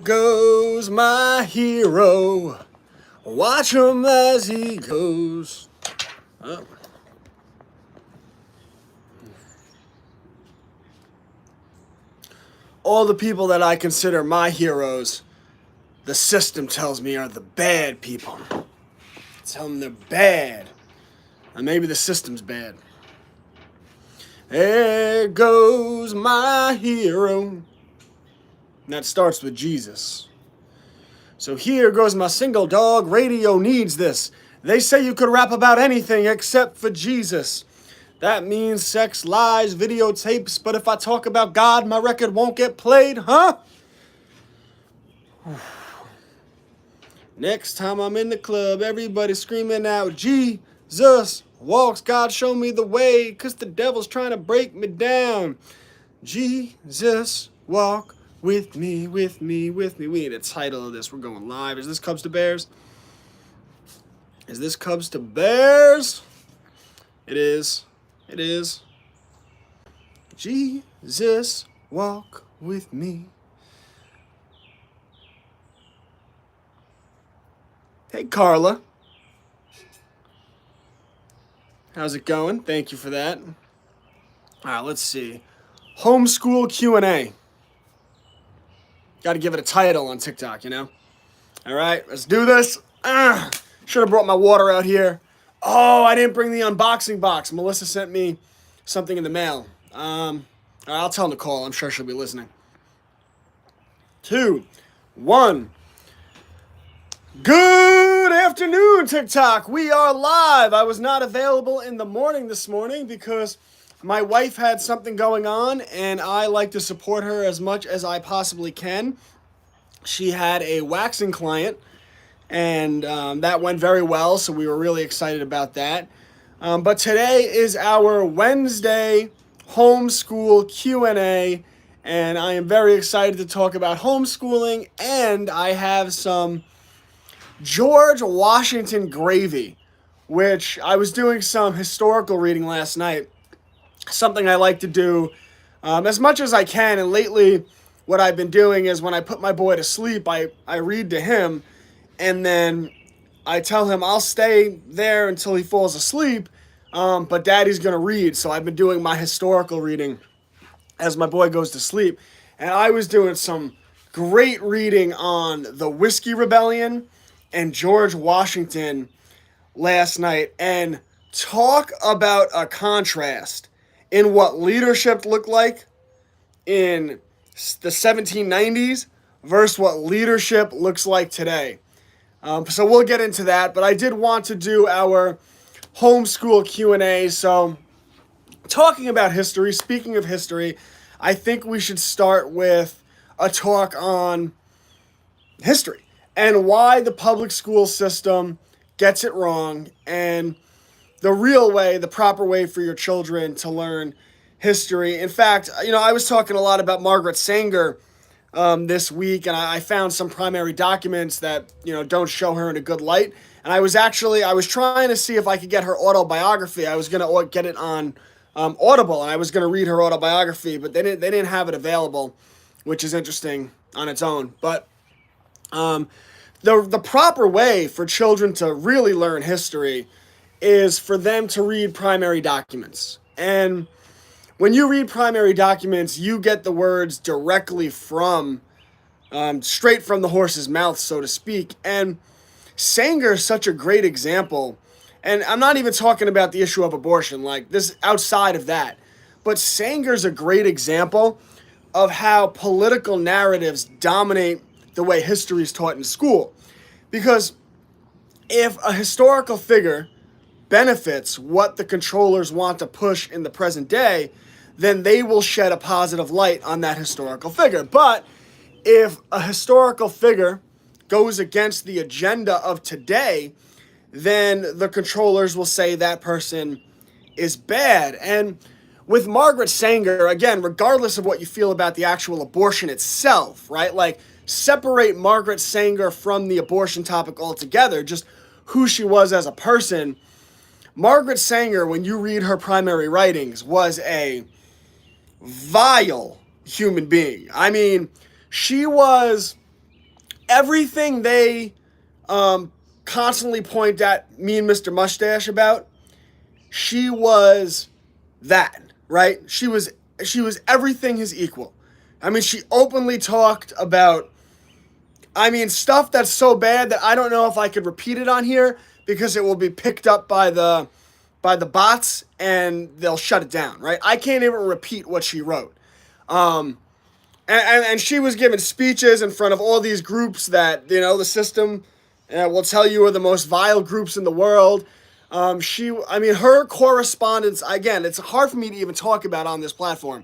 goes my hero. Watch him as he goes. Oh. All the people that I consider my heroes, the system tells me are the bad people. Tell them they're bad. And maybe the system's bad. There goes my hero. And that starts with Jesus. So here goes my single dog. Radio needs this. They say you could rap about anything except for Jesus. That means sex, lies, videotapes. But if I talk about God, my record won't get played, huh? Next time I'm in the club, everybody screaming out, Jesus walks, God show me the way, 'cause the devil's trying to break me down. Jesus walk with me, with me, with me. We need a title of this. We're going live. Is this Cubs to Bears? Is this Cubs to Bears? It is. It is. Jesus walk with me. Hey, Carla. How's it going? Thank you for that. All right, let's see. Homeschool Q&A. Got to give it a title on TikTok, you know? All right, let's do this. Should have brought my water out here. Oh, I didn't bring the unboxing box. Melissa sent me something in the mail. All right, I'll tell Nicole. I'm sure she'll be listening. 2, 1. Good afternoon, TikTok. We are live. I was not available in the morning this morning because my wife had something going on, and I like to support her as much as I possibly can. She had a waxing client, and that went very well, so we were really excited about that. But today is our Wednesday homeschool Q&A, and I am very excited to talk about homeschooling, and I have some George Washington gravy, which I was doing some historical reading last night, something I like to do as much as I can, and lately what I've been doing is when I put my boy to sleep, I read to him, and then I tell him I'll stay there until he falls asleep, but Daddy's going to read. So I've been doing my historical reading as my boy goes to sleep. And I was doing some great reading on the Whiskey Rebellion and George Washington last night. And talk about a contrast in what leadership looked like in the 1790s versus what leadership looks like today. So we'll get into that, but I did want to do our homeschool Q&A. So talking about history, speaking of history, I think we should start with a talk on history and why the public school system gets it wrong and the real way, the proper way for your children to learn history. In fact, I was talking a lot about Margaret Sanger this week, and I found some primary documents that, don't show her in a good light. And I was trying to see if I could get her autobiography. I was going to get it on Audible, and I was going to read her autobiography, but they didn't have it available, which is interesting on its own. But the proper way for children to really learn history is for them to read primary documents. And when you read primary documents, you get the words directly from, straight from the horse's mouth, so to speak. And Sanger is such a great example. And I'm not even talking about the issue of abortion, like this outside of that. But Sanger's a great example of how political narratives dominate the way history is taught in school. Because if a historical figure benefits what the controllers want to push in the present day, then they will shed a positive light on that historical figure. But if a historical figure goes against the agenda of today, then the controllers will say that person is bad. And with Margaret Sanger, again, regardless of what you feel about the actual abortion itself, right? Like, separate Margaret Sanger from the abortion topic altogether, just who she was as a person. Margaret Sanger, when you read her primary writings, was a vile human being. I mean, she was everything they constantly point at me and Mr. Mustache about, she was that, right? She was everything his equal. I mean, she openly talked about, I mean, stuff that's so bad that I don't know if I could repeat it on here because it will be picked up by the bots and they'll shut it down, right? I can't even repeat what she wrote. Um, and she was giving speeches in front of all these groups that, the system will tell you are the most vile groups in the world. I mean, her correspondence, again, it's hard for me to even talk about on this platform,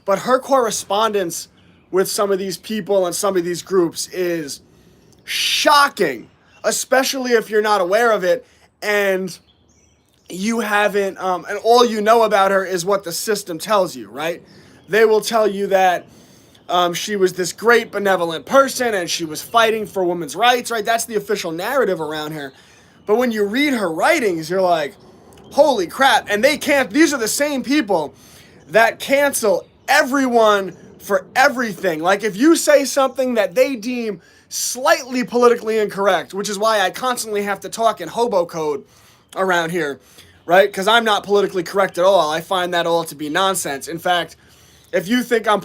but her correspondence with some of these people and some of these groups is shocking, especially if you're not aware of it and you haven't, and all you know about her is what the system tells you, right? They will tell you that she was this great benevolent person and she was fighting for women's rights, right? That's the official narrative around her. But when you read her writings, you're like, holy crap. And these are the same people that cancel everyone for everything. Like if you say something that they deem slightly politically incorrect, which is why I constantly have to talk in hobo code around here, right? Because I'm not politically correct at all. I find that all to be nonsense. In fact, if you think I'm not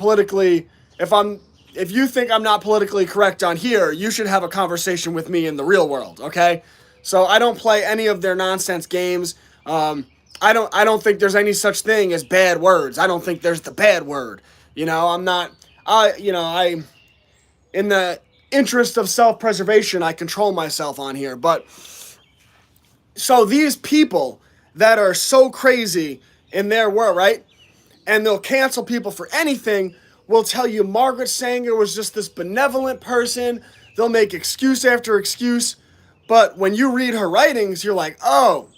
politically correct on here, you should have a conversation with me in the real world, okay? So I don't play any of their nonsense games. I don't think there's any such thing as bad words. I don't think there's the bad word. I'm not. In the interest of self-preservation, I control myself on here. But so these people that are so crazy in their world, right? And they'll cancel people for anything, will tell you Margaret Sanger was just this benevolent person. They'll make excuse after excuse. But when you read her writings, you're like, oh.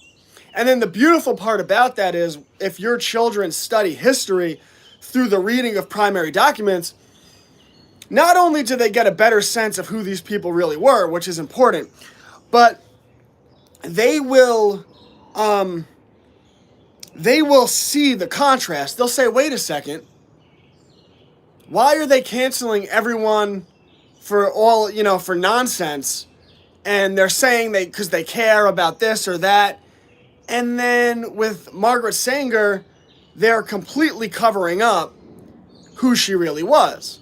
And then the beautiful part about that is if your children study history through the reading of primary documents, not only do they get a better sense of who these people really were, which is important, but they will see the contrast. They'll say, wait a second, why are they canceling everyone for for nonsense? And they're saying because they care about this or that. And then with Margaret Sanger, they're completely covering up who she really was.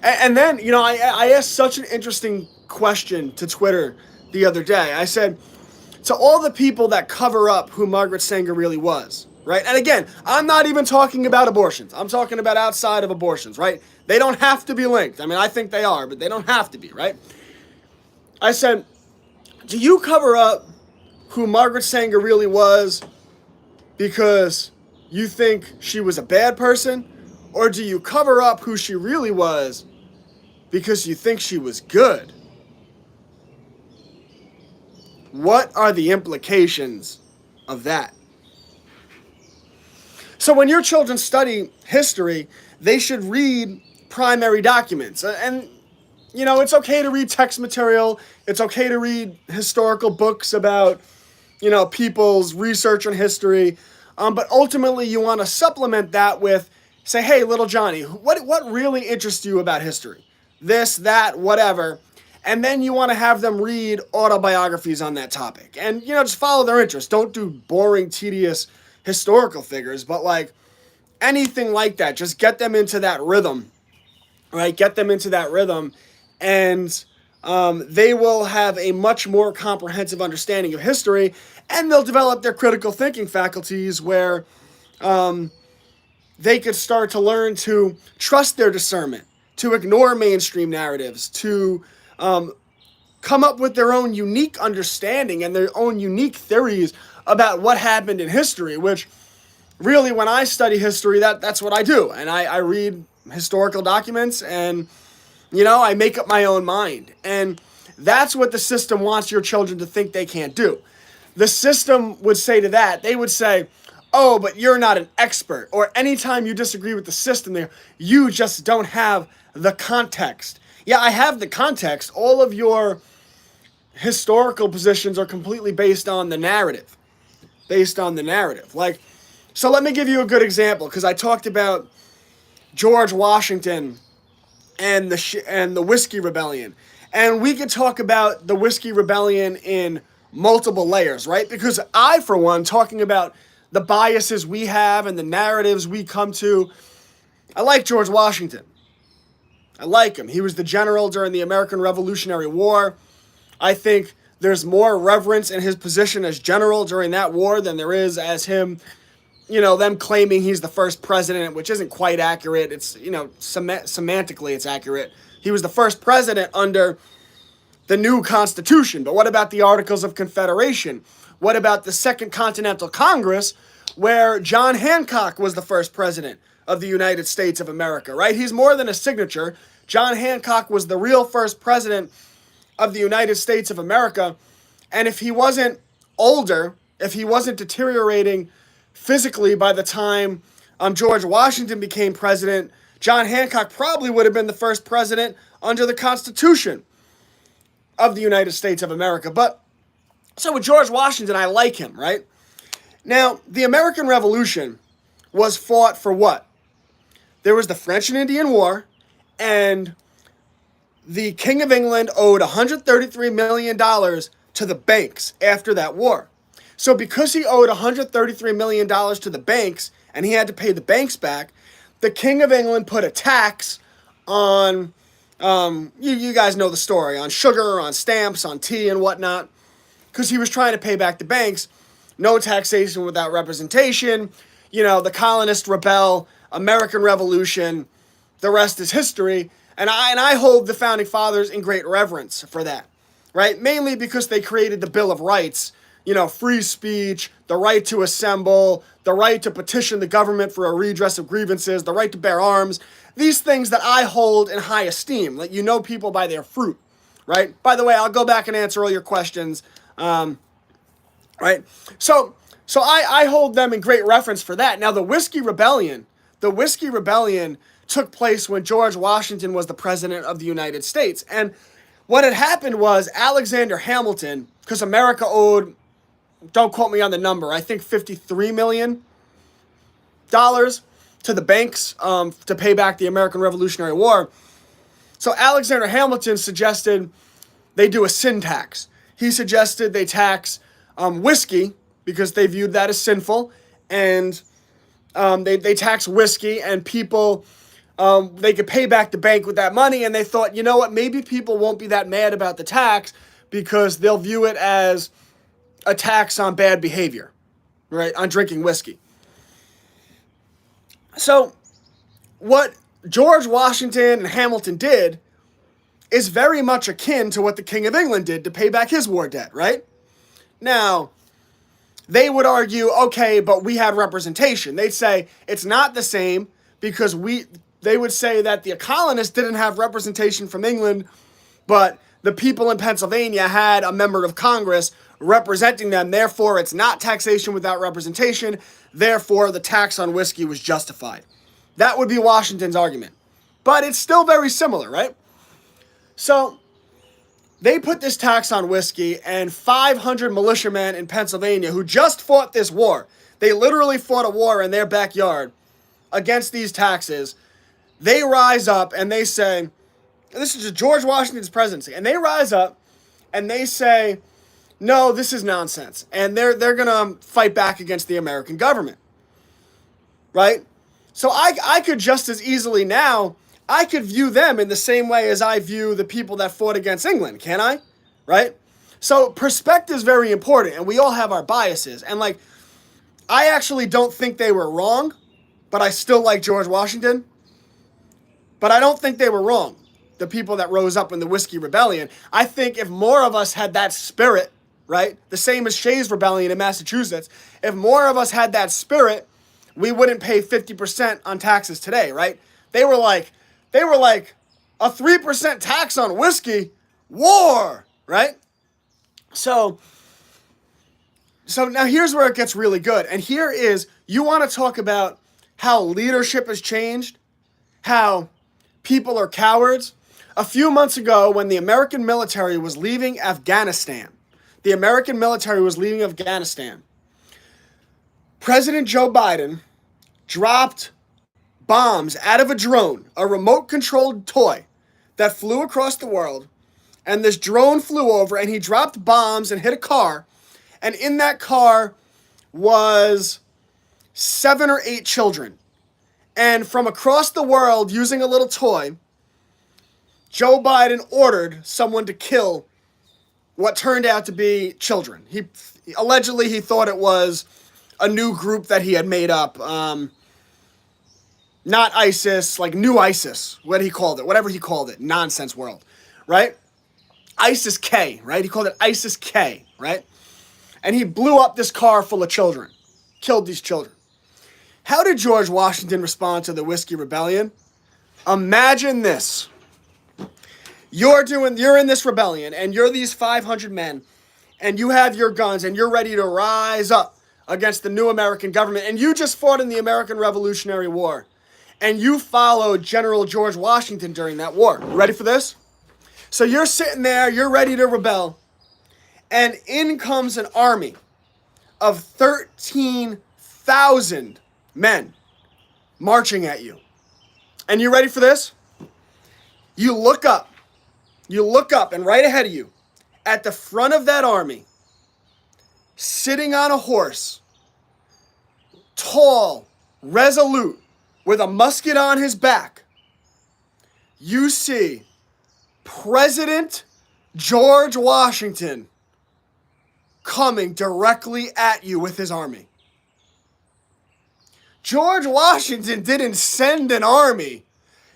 And then, I asked such an interesting question to Twitter the other day. I said, to all the people that cover up who Margaret Sanger really was, right? And again, I'm not even talking about abortions. I'm talking about outside of abortions, right? They don't have to be linked. I mean, I think they are, but they don't have to be, right? I said, do you cover up who Margaret Sanger really was because you think she was a bad person? Or do you cover up who she really was because you think she was good? What are the implications of that? So when your children study history, they should read primary documents. And, it's okay to read text material. It's okay to read historical books about, people's research on history. But ultimately, you want to supplement that with, say, hey, little Johnny, what really interests you about history? This, that, whatever. And then you want to have them read autobiographies on that topic. And, just follow their interest. Don't do boring, tedious historical figures. But, anything like that. Just get them into that rhythm. Right? Get them into that rhythm. And they will have a much more comprehensive understanding of history. And they'll develop their critical thinking faculties where they could start to learn to trust their discernment, to ignore mainstream narratives, to come up with their own unique understanding and their own unique theories about what happened in history, which really, when I study history, that's what I do. And I read historical documents and, I make up my own mind. And that's what the system wants your children to think they can't do. The system would say to that, they would say, oh, but you're not an expert. Or anytime you disagree with the system there, you just don't have the context. Yeah, I have the context. All of your historical positions are completely based on the narrative. So let me give you a good example, because I talked about George Washington and the Whiskey Rebellion. And we could talk about the Whiskey Rebellion in multiple layers, right? Because I, for one, talking about the biases we have and the narratives we come to, I like George Washington. I like him. He was the general during the American Revolutionary War. I think there's more reverence in his position as general during that war than there is as him, them claiming he's the first president, which isn't quite accurate. It's, semantically it's accurate. He was the first president under the new Constitution. But what about the Articles of Confederation? What about the Second Continental Congress, where John Hancock was the first president of the United States of America, right? He's more than a signature. John Hancock was the real first president of the United States of America. And if he wasn't older, if he wasn't deteriorating physically by the time George Washington became president, John Hancock probably would have been the first president under the Constitution of the United States of America. But so with George Washington, I like him, right? Now, the American Revolution was fought for what? There was the French and Indian War, and the King of England owed $133 million to the banks after that war. So because he owed $133 million to the banks, and he had to pay the banks back, the King of England put a tax on, you guys know the story, on sugar, on stamps, on tea and whatnot, because he was trying to pay back the banks. No taxation without representation. The colonists rebel, American Revolution, the rest is history. And I hold the Founding Fathers in great reverence for that, right? Mainly because they created the Bill of Rights, free speech, the right to assemble, the right to petition the government for a redress of grievances, the right to bear arms, these things that I hold in high esteem. Let you know people by their fruit, right? By the way, I'll go back and answer all your questions, right? So I hold them in great reference for that. Now, the Whiskey Rebellion took place when George Washington was the president of the United States. And what had happened was Alexander Hamilton, because America owed, don't quote me on the number, I think $53 million to the banks to pay back the American Revolutionary War. So Alexander Hamilton suggested they do a sin tax. He suggested they tax whiskey because they viewed that as sinful, and they tax whiskey, and people, they could pay back the bank with that money, and they thought, you know what, maybe people won't be that mad about the tax because they'll view it as a tax on bad behavior, right, on drinking whiskey. So what George Washington and Hamilton did is very much akin to what the King of England did to pay back his war debt, right? Now, they would argue, okay, but we had representation. They'd say it's not the same because they would say that the colonists didn't have representation from England, but the people in Pennsylvania had a member of Congress representing them. Therefore, it's not taxation without representation. Therefore, the tax on whiskey was justified. That would be Washington's argument. But it's still very similar, right? So they put this tax on whiskey, and 500 militiamen in Pennsylvania who just fought this war, they literally fought a war in their backyard against these taxes. They rise up and they say, this is George Washington's presidency, and they rise up and they say, no, this is nonsense. And they're going to fight back against the American government, right? So I could just as easily now, I could view them in the same way as I view the people that fought against England, can't I? Right? So perspective is very important, and we all have our biases. And I actually don't think they were wrong, but I still like George Washington. But I don't think they were wrong, the people that rose up in the Whiskey Rebellion. I think if more of us had that spirit, right, the same as Shays' Rebellion in Massachusetts, if more of us had that spirit, we wouldn't pay 50% on taxes today, right? They were like a 3% tax on whiskey, war, right? So now here's where it gets really good. And here is, you want to talk about how leadership has changed, how people are cowards. A few months ago, when the American military was leaving Afghanistan, President Joe Biden dropped bombs out of a drone, a remote-controlled toy that flew across the world, And this drone flew over, and he dropped bombs and hit a car. And in that car was 7 or 8 children. And from across the world, using a little toy, Joe Biden ordered someone to kill what turned out to be children. Allegedly he thought it was a new group that he had made up. Not ISIS, like new ISIS, what he called it, whatever he called it, nonsense world, right? ISIS K, right? He called it ISIS K, right? And he blew up this car full of children, killed these children. How did George Washington respond to the Whiskey Rebellion? Imagine this. You're in this rebellion, and you're these 500 men, and you have your guns, and you're ready to rise up against the new American government, and you just fought in the American Revolutionary War, and you followed General George Washington during that war. Ready for this? So you're sitting there, you're ready to rebel, and in comes an army of 13,000 men marching at you. And you ready for this? You look up, and right ahead of you, at the front of that army, sitting on a horse, tall, resolute, with a musket on his back, you see President George Washington coming directly at you with his army. George Washington didn't send an army.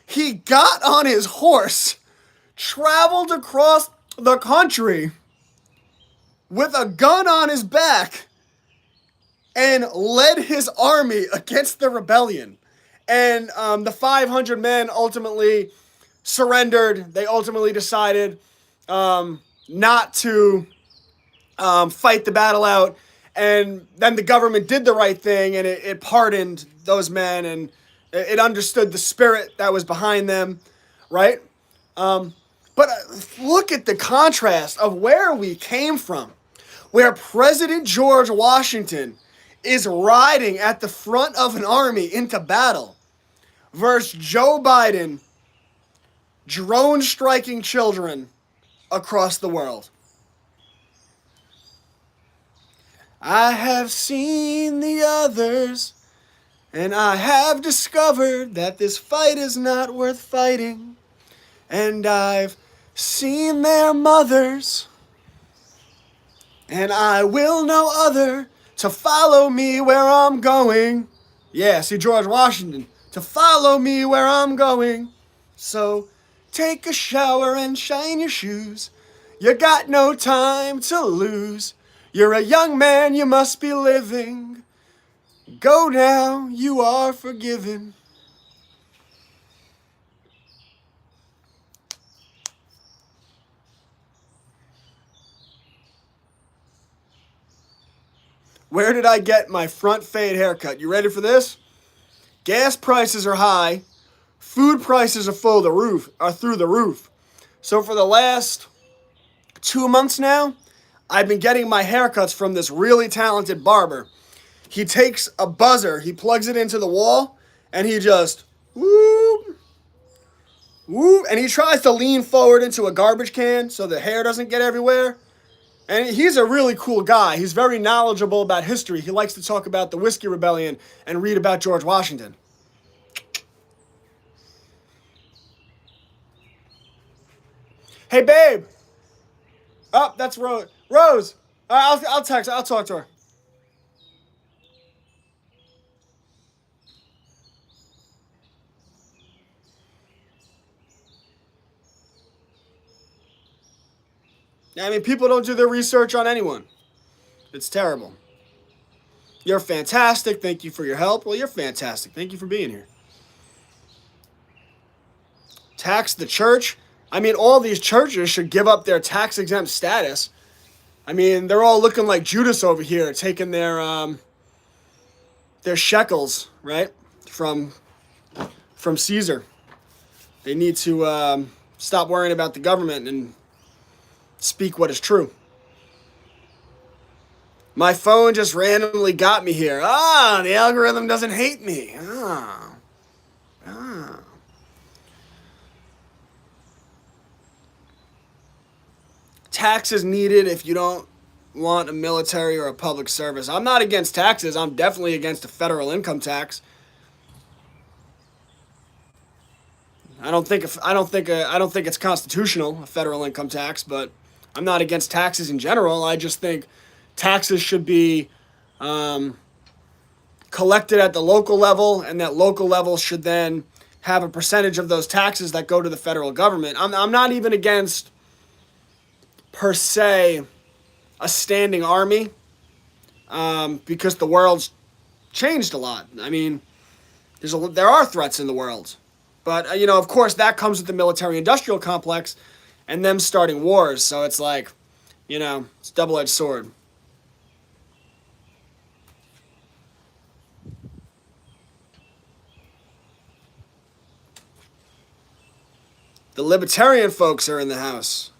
He got on his horse, traveled across the country with a gun on his back, and led his army against the rebellion. And the 500 men ultimately surrendered. They ultimately decided not to fight the battle out. And then the government did the right thing, and it pardoned those men, and it understood the spirit that was behind them, right? But look at the contrast of where we came from, where President George Washington is riding at the front of an army into battle, versus Joe Biden drone striking children across the world. I have seen the others, and I have discovered that this fight is not worth fighting. And I've seen their mothers, and I will no other to follow me where I'm going. Yeah, see George Washington, to follow me where I'm going. So take a shower and shine your shoes. You got no time to lose. You're a young man, you must be living. Go now, you are forgiven. Where did I get my front fade haircut? You ready for this? Gas prices are high. Food prices are through the roof. So for the last 2 months now, I've been getting my haircuts from this really talented barber. He takes a buzzer, he plugs it into the wall, and he just whoop, whoop, and he tries to lean forward into a garbage can so the hair doesn't get everywhere. And he's a really cool guy. He's very knowledgeable about history. He likes to talk about the Whiskey Rebellion and read about George Washington. Hey, babe. Oh, that's Rose. Rose. I'll text her. I'll talk to her. I mean, people don't do their research on anyone. It's terrible. You're fantastic. Thank you for your help. Well, you're fantastic. Thank you for being here. Tax the church. I mean, all these churches should give up their tax-exempt status. I mean, they're all looking like Judas over here, taking their shekels, right, from Caesar. They need to stop worrying about the government and speak what is true. My phone just randomly got me here. The algorithm doesn't hate me. taxes needed if you don't want a military or a public service. I'm not against taxes. I'm definitely against a federal income tax. I don't think it's constitutional, a federal income tax, but I'm not against taxes in general. I just think taxes should be collected at the local level, and that local level should then have a percentage of those taxes that go to the federal government. I'm not even against, per se, a standing army, because the world's changed a lot. I mean, there are threats in the world. But, of course, that comes with the military-industrial complex and them starting wars. So it's like, it's a double-edged sword. The libertarian folks are in the house.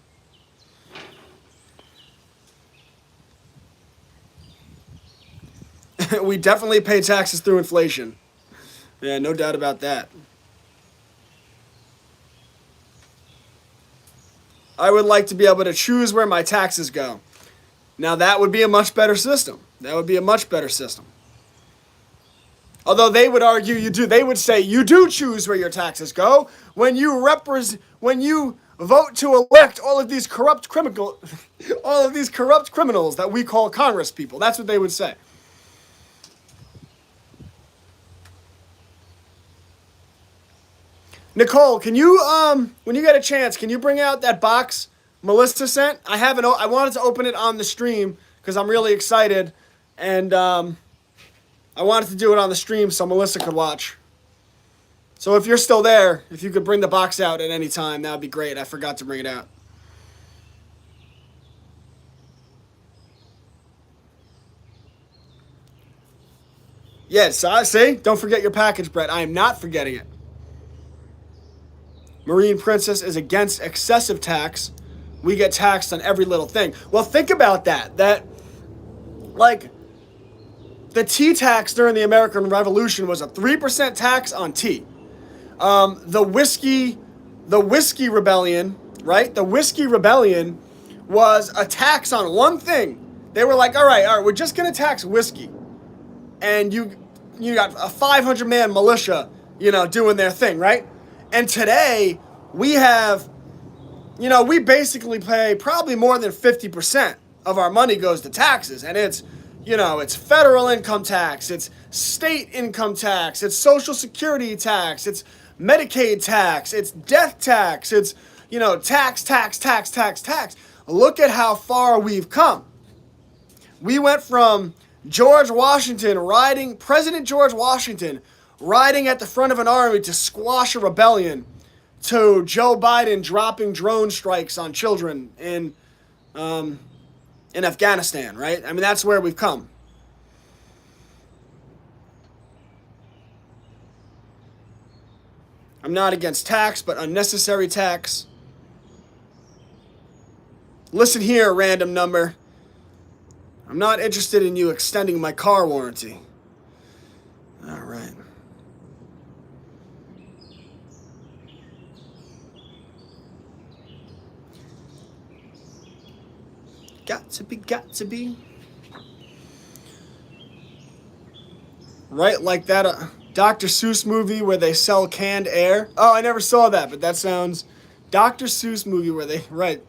We definitely pay taxes through inflation. Yeah, no doubt about that. I would like to be able to choose where my taxes go. Now, that would be a much better system. That would be a much better system. Although they would argue you do. They would say you do choose where your taxes go when you vote to elect all of these corrupt criminals that we call Congress people. That's what they would say. Nicole, can you, when you get a chance, can you bring out that box Melissa sent? I wanted to open it on the stream because I'm really excited, and I wanted to do it on the stream so Melissa could watch. So if you're still there, if you could bring the box out at any time, that would be great. I forgot to bring it out. Yes, see? Don't forget your package, Brett. I am not forgetting it. Marine Princess is against excessive tax. We get taxed on every little thing. Well, think about that. Like, the tea tax during the American Revolution was a 3% tax on tea. The whiskey rebellion, right? The whiskey rebellion was a tax on one thing. They were like, all right, we're just going to tax whiskey. And you got a 500-man militia, doing their thing, right? And today, we have, we basically pay probably more than 50% of our money goes to taxes. And it's, it's federal income tax, it's state income tax, it's Social Security tax, it's Medicaid tax, it's death tax, it's, tax. Look at how far we've come. We went from President George Washington riding at the front of an army to squash a rebellion, to Joe Biden dropping drone strikes on children in Afghanistan, right? I mean, that's where we've come. I'm not against tax, but unnecessary tax. Listen here, random number. I'm not interested in you extending my car warranty. All right. Got to be. Right, like that Dr. Seuss movie where they sell canned air. Oh, I never saw that, but that sounds... Dr. Seuss movie where they... Right.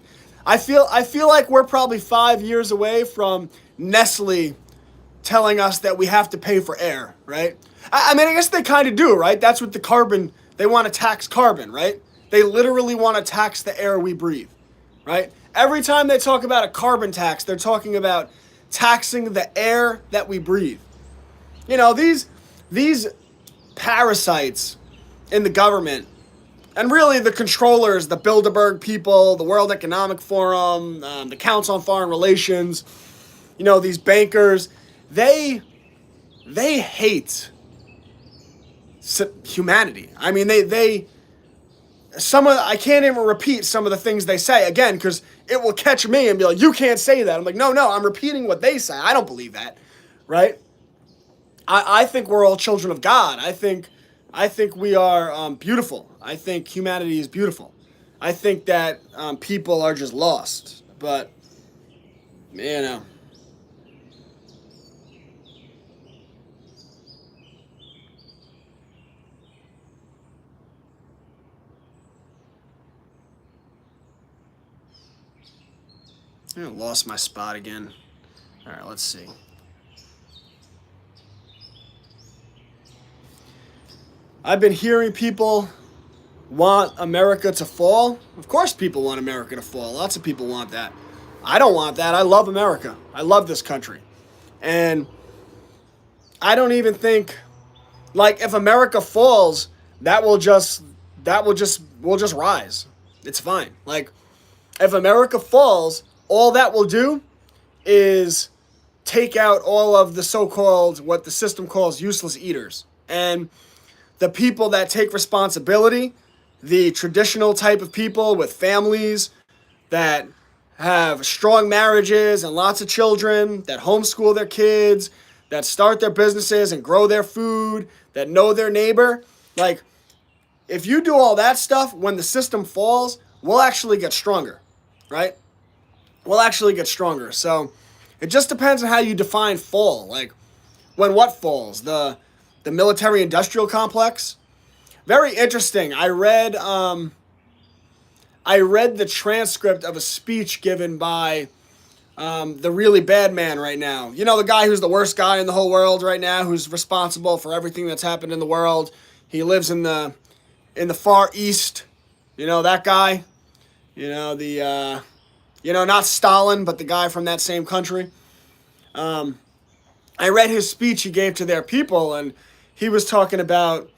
I feel like we're probably 5 years away from Nestle telling us that we have to pay for air, right? I mean, I guess they kind of do, right? That's what the carbon... They want to tax carbon, right? They literally want to tax the air we breathe, right? Every time they talk about a carbon tax, they're talking about taxing the air that we breathe. These parasites in the government, and really the controllers, the Bilderberg people, the World Economic Forum, the Council on Foreign Relations, these bankers, they hate humanity. I mean, I can't even repeat some of the things they say, again, because it will catch me and be like, you can't say that. I'm like, no, I'm repeating what they say. I don't believe that, right? I think we're all children of God. I think we are beautiful. I think humanity is beautiful. I think that people are just lost. But, you know. I lost my spot again. All right, let's see. I've been hearing people want America to fall. Of course, people want America to fall. Lots of people want that. I don't want that. I love America. I love this country. And I don't even think, like, if America falls, we'll just rise. It's fine. Like, if America falls, all that will do is take out all of the so-called, what the system calls useless eaters. And the people that take responsibility, the traditional type of people with families that have strong marriages and lots of children, that homeschool their kids, that start their businesses and grow their food, that know their neighbor. Like, if you do all that stuff, when the system falls, we'll actually get stronger, right? We'll actually get stronger. So it just depends on how you define fall. Like, when what falls? The military-industrial complex? Very interesting. I read the transcript of a speech given by the really bad man right now. You know, the guy who's the worst guy in the whole world right now, who's responsible for everything that's happened in the world. He lives in the Far East. You know, that guy. You know, not Stalin, but the guy from that same country. I read his speech he gave to their people, and he was talking about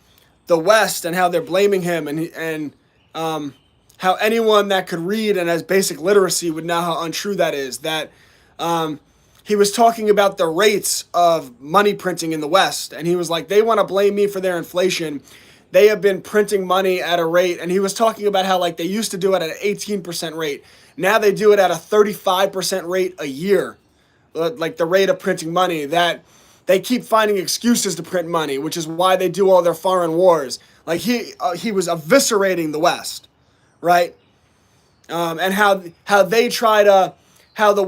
the West and how they're blaming him, and how anyone that could read and has basic literacy would know how untrue that is. That he was talking about the rates of money printing in the West, and he was like, they want to blame me for their inflation. They have been printing money at a rate, and he was talking about how, like, they used to do it at an 18% rate. Now they do it at a 35% rate a year, like the rate of printing money, that they keep finding excuses to print money, which is why they do all their foreign wars. Like, he was eviscerating the West, right? And how the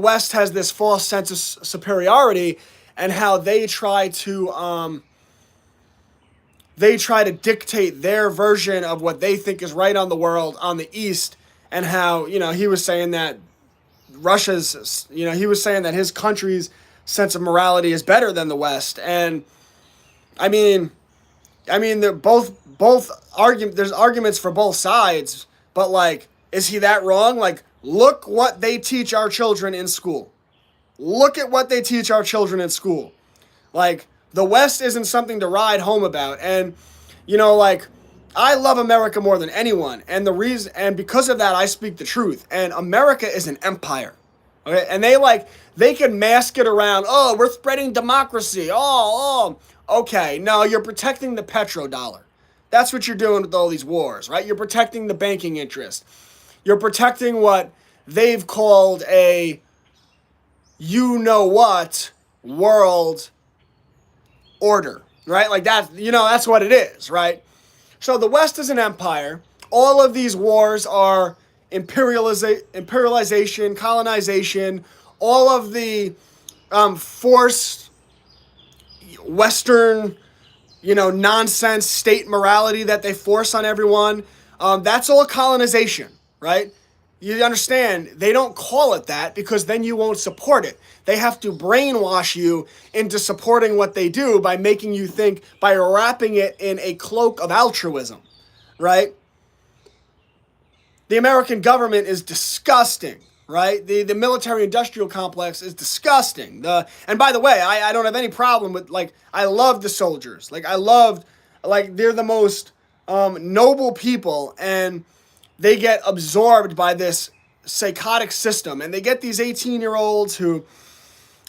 West has this false sense of superiority, and how they try to dictate their version of what they think is right on the world on the East, and how, he was saying that he was saying that his country's sense of morality is better than the West. And I mean, they're both argument. There's arguments for both sides, but, like, is he that wrong? Like, look what they teach our children in school. Look at what they teach our children in school. Like, the West isn't something to ride home about. And, like, I love America more than anyone. And because of that, I speak the truth. And America is an empire. Okay? And they can mask it around, oh, we're spreading democracy. Oh, okay. No, you're protecting the petrodollar. That's what you're doing with all these wars, right? You're protecting the banking interest. You're protecting what they've called a you-know-what world order, right? Like that, that's what it is, right? So the West is an empire. All of these wars are imperialization, colonization, all of the forced Western, nonsense state morality that they force on everyone. That's all colonization, right? You understand, they don't call it that because then you won't support it. They have to brainwash you into supporting what they do by making you think, by wrapping it in a cloak of altruism, right? The American government is disgusting, right? The military-industrial complex is disgusting. And by the way, I don't have any problem with, like, I love the soldiers. Like, they're the most noble people, and they get absorbed by this psychotic system. And they get these 18-year-olds who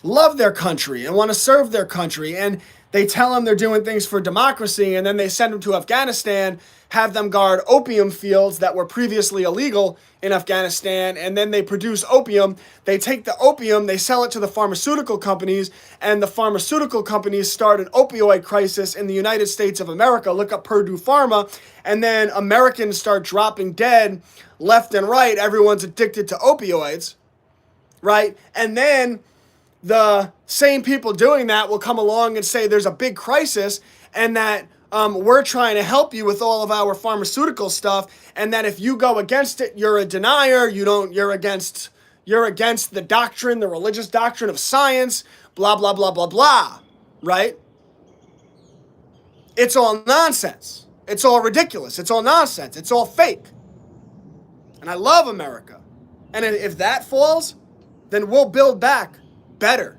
love their country and want to serve their country, and they tell them they're doing things for democracy, and then they send them to Afghanistan, have them guard opium fields that were previously illegal in Afghanistan, and then they produce opium. They take the opium, they sell it to the pharmaceutical companies, and the pharmaceutical companies start an opioid crisis in the United States of America. Look up Purdue Pharma, and then Americans start dropping dead left and right. Everyone's addicted to opioids, right? And then the same people doing that will come along and say there's a big crisis and that we're trying to help you with all of our pharmaceutical stuff, and that if you go against it, you're a denier. You're against the doctrine, the religious doctrine of science, blah blah blah blah blah, right? It's all nonsense. It's all ridiculous. It's all nonsense. It's all fake. And I love America. And if that falls, then we'll build back better.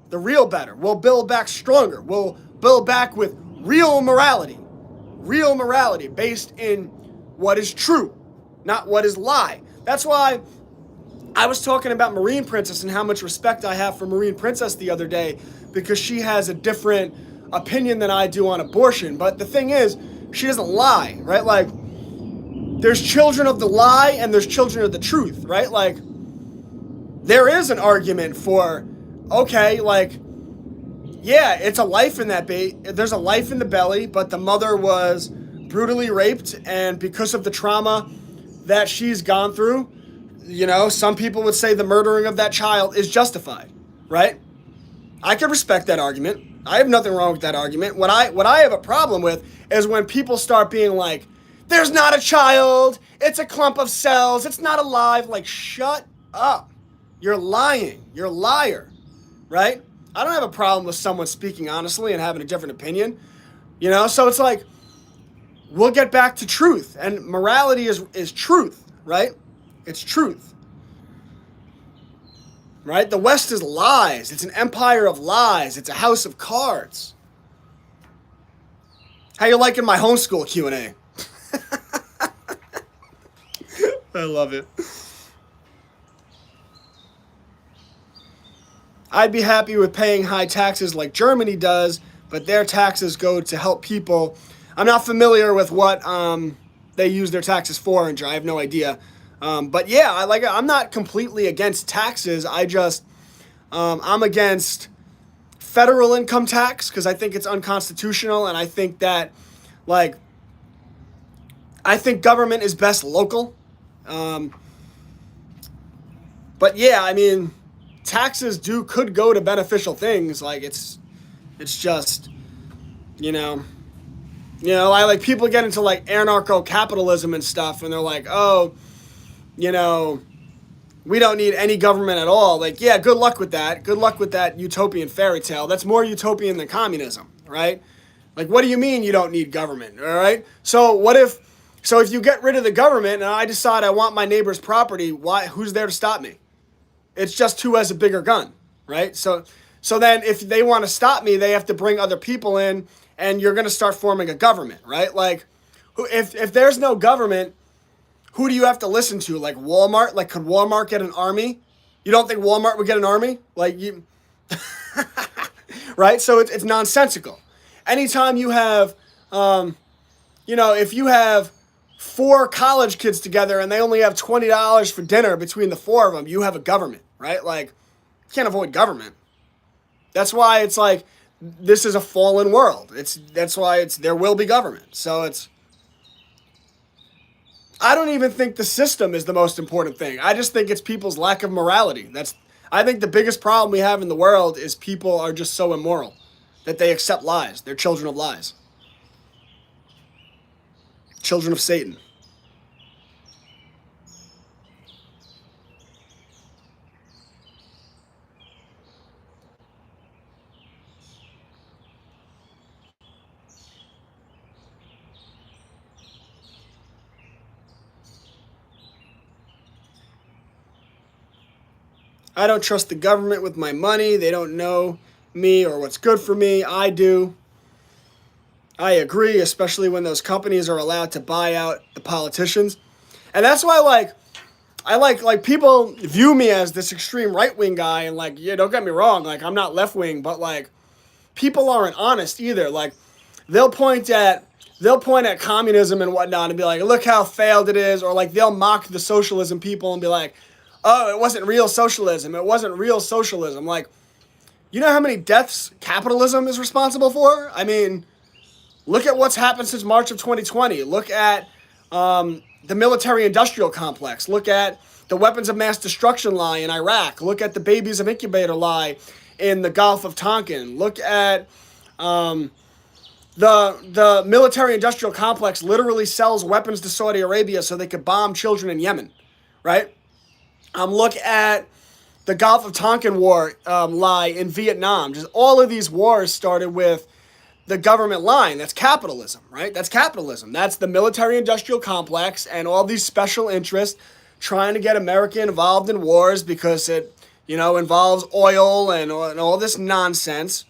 The real better. We'll build back stronger. We'll build back with real morality. Real morality based in what is true, not what is lie. That's why I was talking about Marine Princess and how much respect I have for Marine Princess the other day, because she has a different opinion than I do on abortion. But the thing is, she doesn't lie, right? Like, there's children of the lie and there's children of the truth, right? Like, there is an argument for, okay, like, yeah, it's a life in that baby. There's a life in the belly, but the mother was brutally raped, and because of the trauma that she's gone through, you know, some people would say the murdering of that child is justified, right? I can respect that argument. I have nothing wrong with that argument. What I have a problem with is when people start being like, there's not a child, it's a clump of cells, it's not alive. Like, shut up. You're lying. You're a liar, right? I don't have a problem with someone speaking honestly and having a different opinion, you know? So it's like, we'll get back to truth, and morality is truth, right? It's truth, right? The West is lies. It's an empire of lies. It's a house of cards. How you liking my homeschool Q&A? I love it. I'd be happy with paying high taxes like Germany does, but their taxes go to help people. I'm not familiar with what they use their taxes for, and I have no idea. But yeah, I'm not completely against taxes. I'm against federal income tax because I think it's unconstitutional, and I think that, like, I think government is best local. But yeah, I mean, taxes could go to beneficial things. Like, it's just, I like people get into like anarcho-capitalism and stuff, and they're like, oh, we don't need any government at all. Like, yeah, good luck with that. Good luck with that utopian fairy tale. That's more utopian than communism, right? Like, what do you mean you don't need government, all right? So if you get rid of the government and I decide I want my neighbor's property, who's there to stop me? It's just who has a bigger gun, right? So then if they want to stop me, they have to bring other people in, and you're going to start forming a government, right? Like, if there's no government, who do you have to listen to? Like Walmart? Like, could Walmart get an army? You don't think Walmart would get an army? Like, you, right? So it's nonsensical. Anytime you have, if you have 4 college kids together and they only have $20 for dinner between the 4 of them, you have a government, right? Like, you can't avoid government. That's why it's like, this is a fallen world. That's why there will be government. So I don't even think the system is the most important thing. I just think it's people's lack of morality. I think the biggest problem we have in the world is people are just so immoral that they accept lies. They're children of lies. Children of Satan. I don't trust the government with my money. They don't know me or what's good for me. I do. I agree, especially when those companies are allowed to buy out the politicians. And that's why, I like people view me as this extreme right-wing guy, and like, yeah, don't get me wrong, like, I'm not left-wing, but like, people aren't honest either. Like, they'll point at communism and whatnot and be like, look how failed it is, or like they'll mock the socialism people and be like, oh, it wasn't real socialism. It wasn't real socialism. Like, you know how many deaths capitalism is responsible for? I mean, look at what's happened since March of 2020. Look at the military-industrial complex. Look at the weapons of mass destruction lie in Iraq. Look at the babies of incubator lie in the Gulf of Tonkin. Look at the military-industrial complex literally sells weapons to Saudi Arabia so they could bomb children in Yemen, right? Look at the Gulf of Tonkin war lie in Vietnam. Just all of these wars started with the government lying. That's capitalism, right? That's capitalism. That's the military-industrial complex and all these special interests trying to get America involved in wars because it, involves oil and all this nonsense.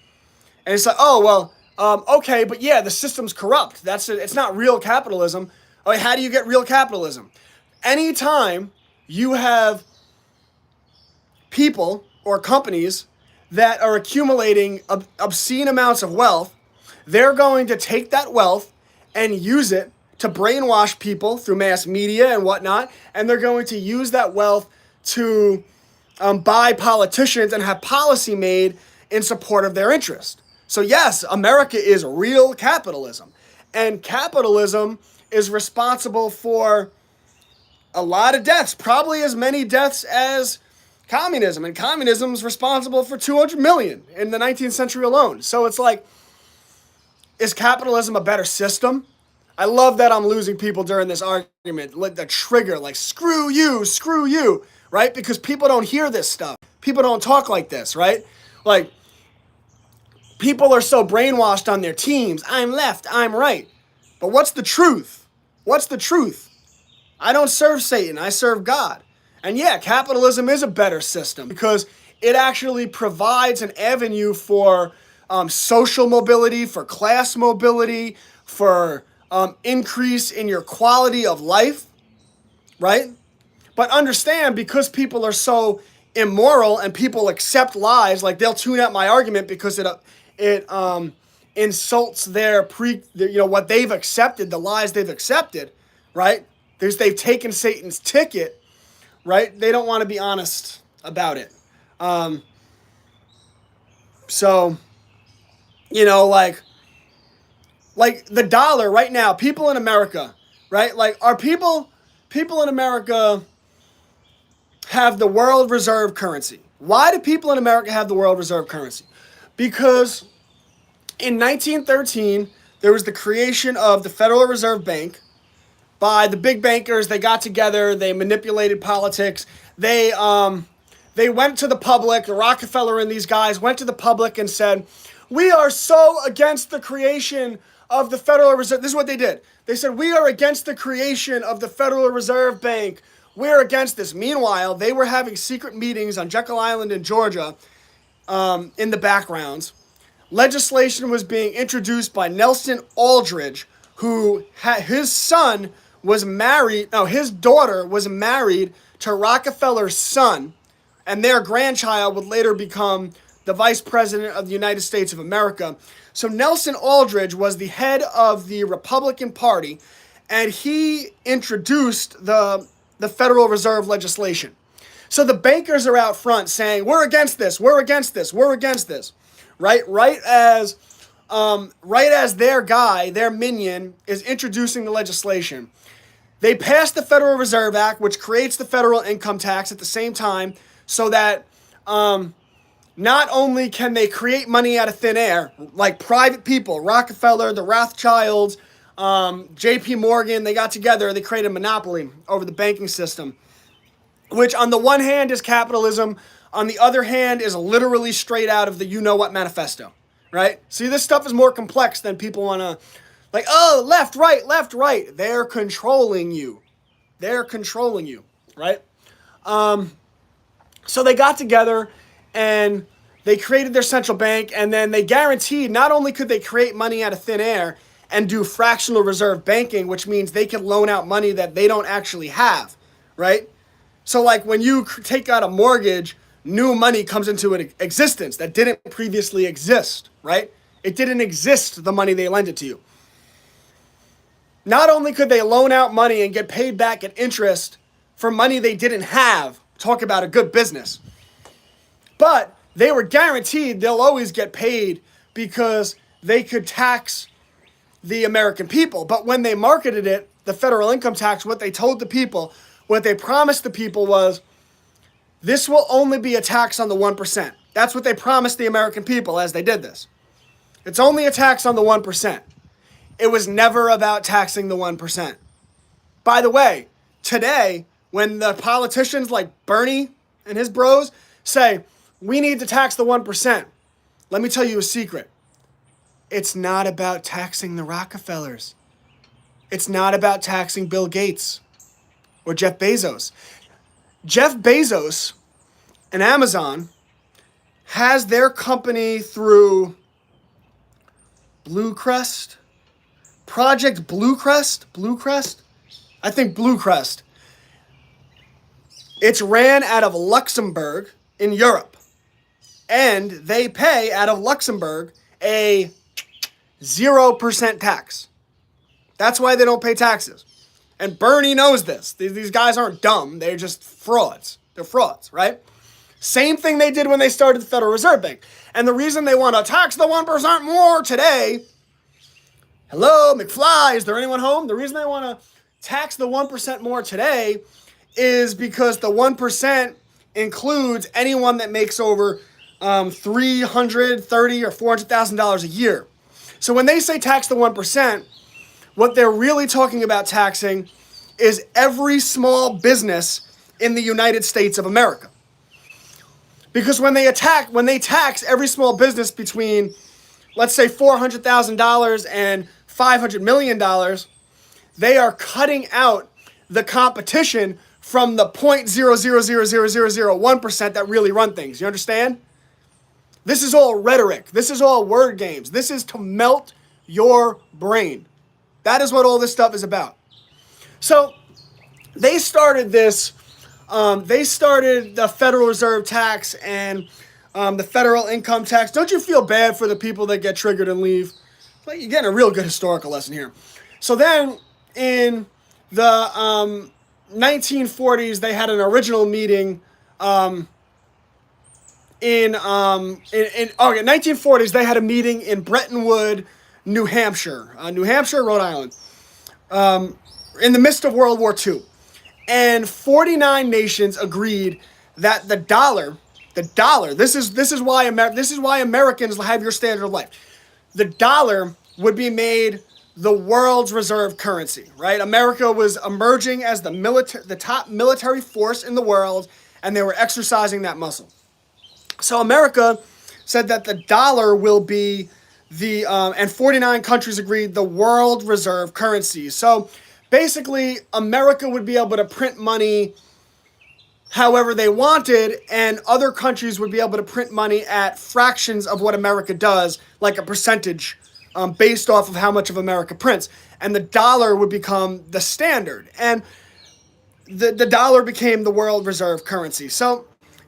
And it's like, oh, well, okay, but yeah, the system's corrupt. It's not real capitalism. Oh, how do you get real capitalism? Anytime you have people or companies that are accumulating obscene amounts of wealth, they're going to take that wealth and use it to brainwash people through mass media and whatnot, and they're going to use that wealth to buy politicians and have policy made in support of their interest. So yes, America is real capitalism, and capitalism is responsible for a lot of deaths, probably as many deaths as communism, and communism is responsible for 200 million in the 19th century alone. So it's like, is capitalism a better system? I love that I'm losing people during this argument. Like the trigger, like screw you, right? Because people don't hear this stuff. People don't talk like this, right? Like, people are so brainwashed on their teams. I'm left, I'm right. But what's the truth? What's the truth? I don't serve Satan, I serve God. And yeah, capitalism is a better system because it actually provides an avenue for social mobility, for class mobility, for increase in your quality of life, right? But understand, because people are so immoral and people accept lies, like they'll tune out my argument because it insults their what they've accepted, the lies they've accepted, right? They've taken Satan's ticket, right? They don't want to be honest about it. So, like the dollar right now, people in America, right? Like, are people in America have the world reserve currency? Why do people in America have the world reserve currency? Because in 1913, there was the creation of the Federal Reserve Bank by the big bankers. They got together, they manipulated politics. They went to the public, the Rockefeller and these guys went to the public and said, we are so against the creation of the Federal Reserve. This is what they did. They said, we are against the creation of the Federal Reserve Bank. We're against this. Meanwhile, they were having secret meetings on Jekyll Island in Georgia in the backgrounds. Legislation was being introduced by Nelson Aldrich, who his son was married. No, his daughter was married to Rockefeller's son, and their grandchild would later become the Vice President of the United States of America. So Nelson Aldrich was the head of the Republican Party, and he introduced the Federal Reserve legislation. So the bankers are out front saying, we're against this, we're against this, we're against this, right? Right as their guy, their minion, is introducing the legislation. They passed the Federal Reserve Act, which creates the federal income tax at the same time, so that not only can they create money out of thin air, like private people, Rockefeller, the Rothschilds, J.P. Morgan, they got together, they created a monopoly over the banking system, which on the one hand is capitalism, on the other hand is literally straight out of the you-know-what manifesto, right? See, this stuff is more complex than people want to, like, oh, left, right, left, right. They're controlling you. They're controlling you, right? So they got together and they created their central bank, and then they guaranteed not only could they create money out of thin air and do fractional reserve banking, which means they can loan out money that they don't actually have, right? So like when you take out a mortgage, new money comes into existence that didn't previously exist, right? It didn't exist, the money they lend it to you. Not only could they loan out money and get paid back at interest for money they didn't have, talk about a good business, but they were guaranteed they'll always get paid because they could tax the American people. But when they marketed it, the federal income tax, what they told the people What they promised the people was, this will only be a tax on the 1%. That's what they promised the American people as they did this. It's only a tax on the 1%. It was never about taxing the 1%. By the way, today, when the politicians like Bernie and his bros say, we need to tax the 1%, let me tell you a secret. It's not about taxing the Rockefellers. It's not about taxing Bill Gates or Jeff Bezos. Jeff Bezos and Amazon has their company through Bluecrest, Project Bluecrest? I think Bluecrest. It's ran out of Luxembourg in Europe. And they pay out of Luxembourg a 0% tax. That's why they don't pay taxes. And Bernie knows this. These guys aren't dumb. They're just frauds. They're frauds, right? Same thing they did when they started the Federal Reserve Bank. And the reason they want to tax the 1% more today, hello, McFly, is there anyone home? The reason they want to tax the 1% more today is because the 1% includes anyone that makes over $330,000 or $400,000 a year. So when they say tax the 1%, what they're really talking about taxing is every small business in the United States of America. Because when they tax every small business between, let's say, $400,000 and $500 million, they are cutting out the competition from the 0.0000001% that really run things. You understand? This is all rhetoric. This is all word games. This is to melt your brain. That is what all this stuff is about. So they started this. They started the Federal Reserve tax and the federal income tax. Don't you feel bad for the people that get triggered and leave? Like, you're getting a real good historical lesson here. So then in the 1940s, they had an original meeting. In 1940s, they had a meeting in Bretton Woods, New Hampshire, Rhode Island, in the midst of World War II. And 49 nations agreed that the dollar, this is why Americans have your standard of life. The dollar would be made the world's reserve currency, right? America was emerging as the top military force in the world, and they were exercising that muscle. So America said that the dollar will be and 49 countries agreed, the world reserve currency. So basically, America would be able to print money however they wanted, and other countries would be able to print money at fractions of what America does, like a percentage based off of how much of America prints. And the dollar would become the standard. And the dollar became the world reserve currency. So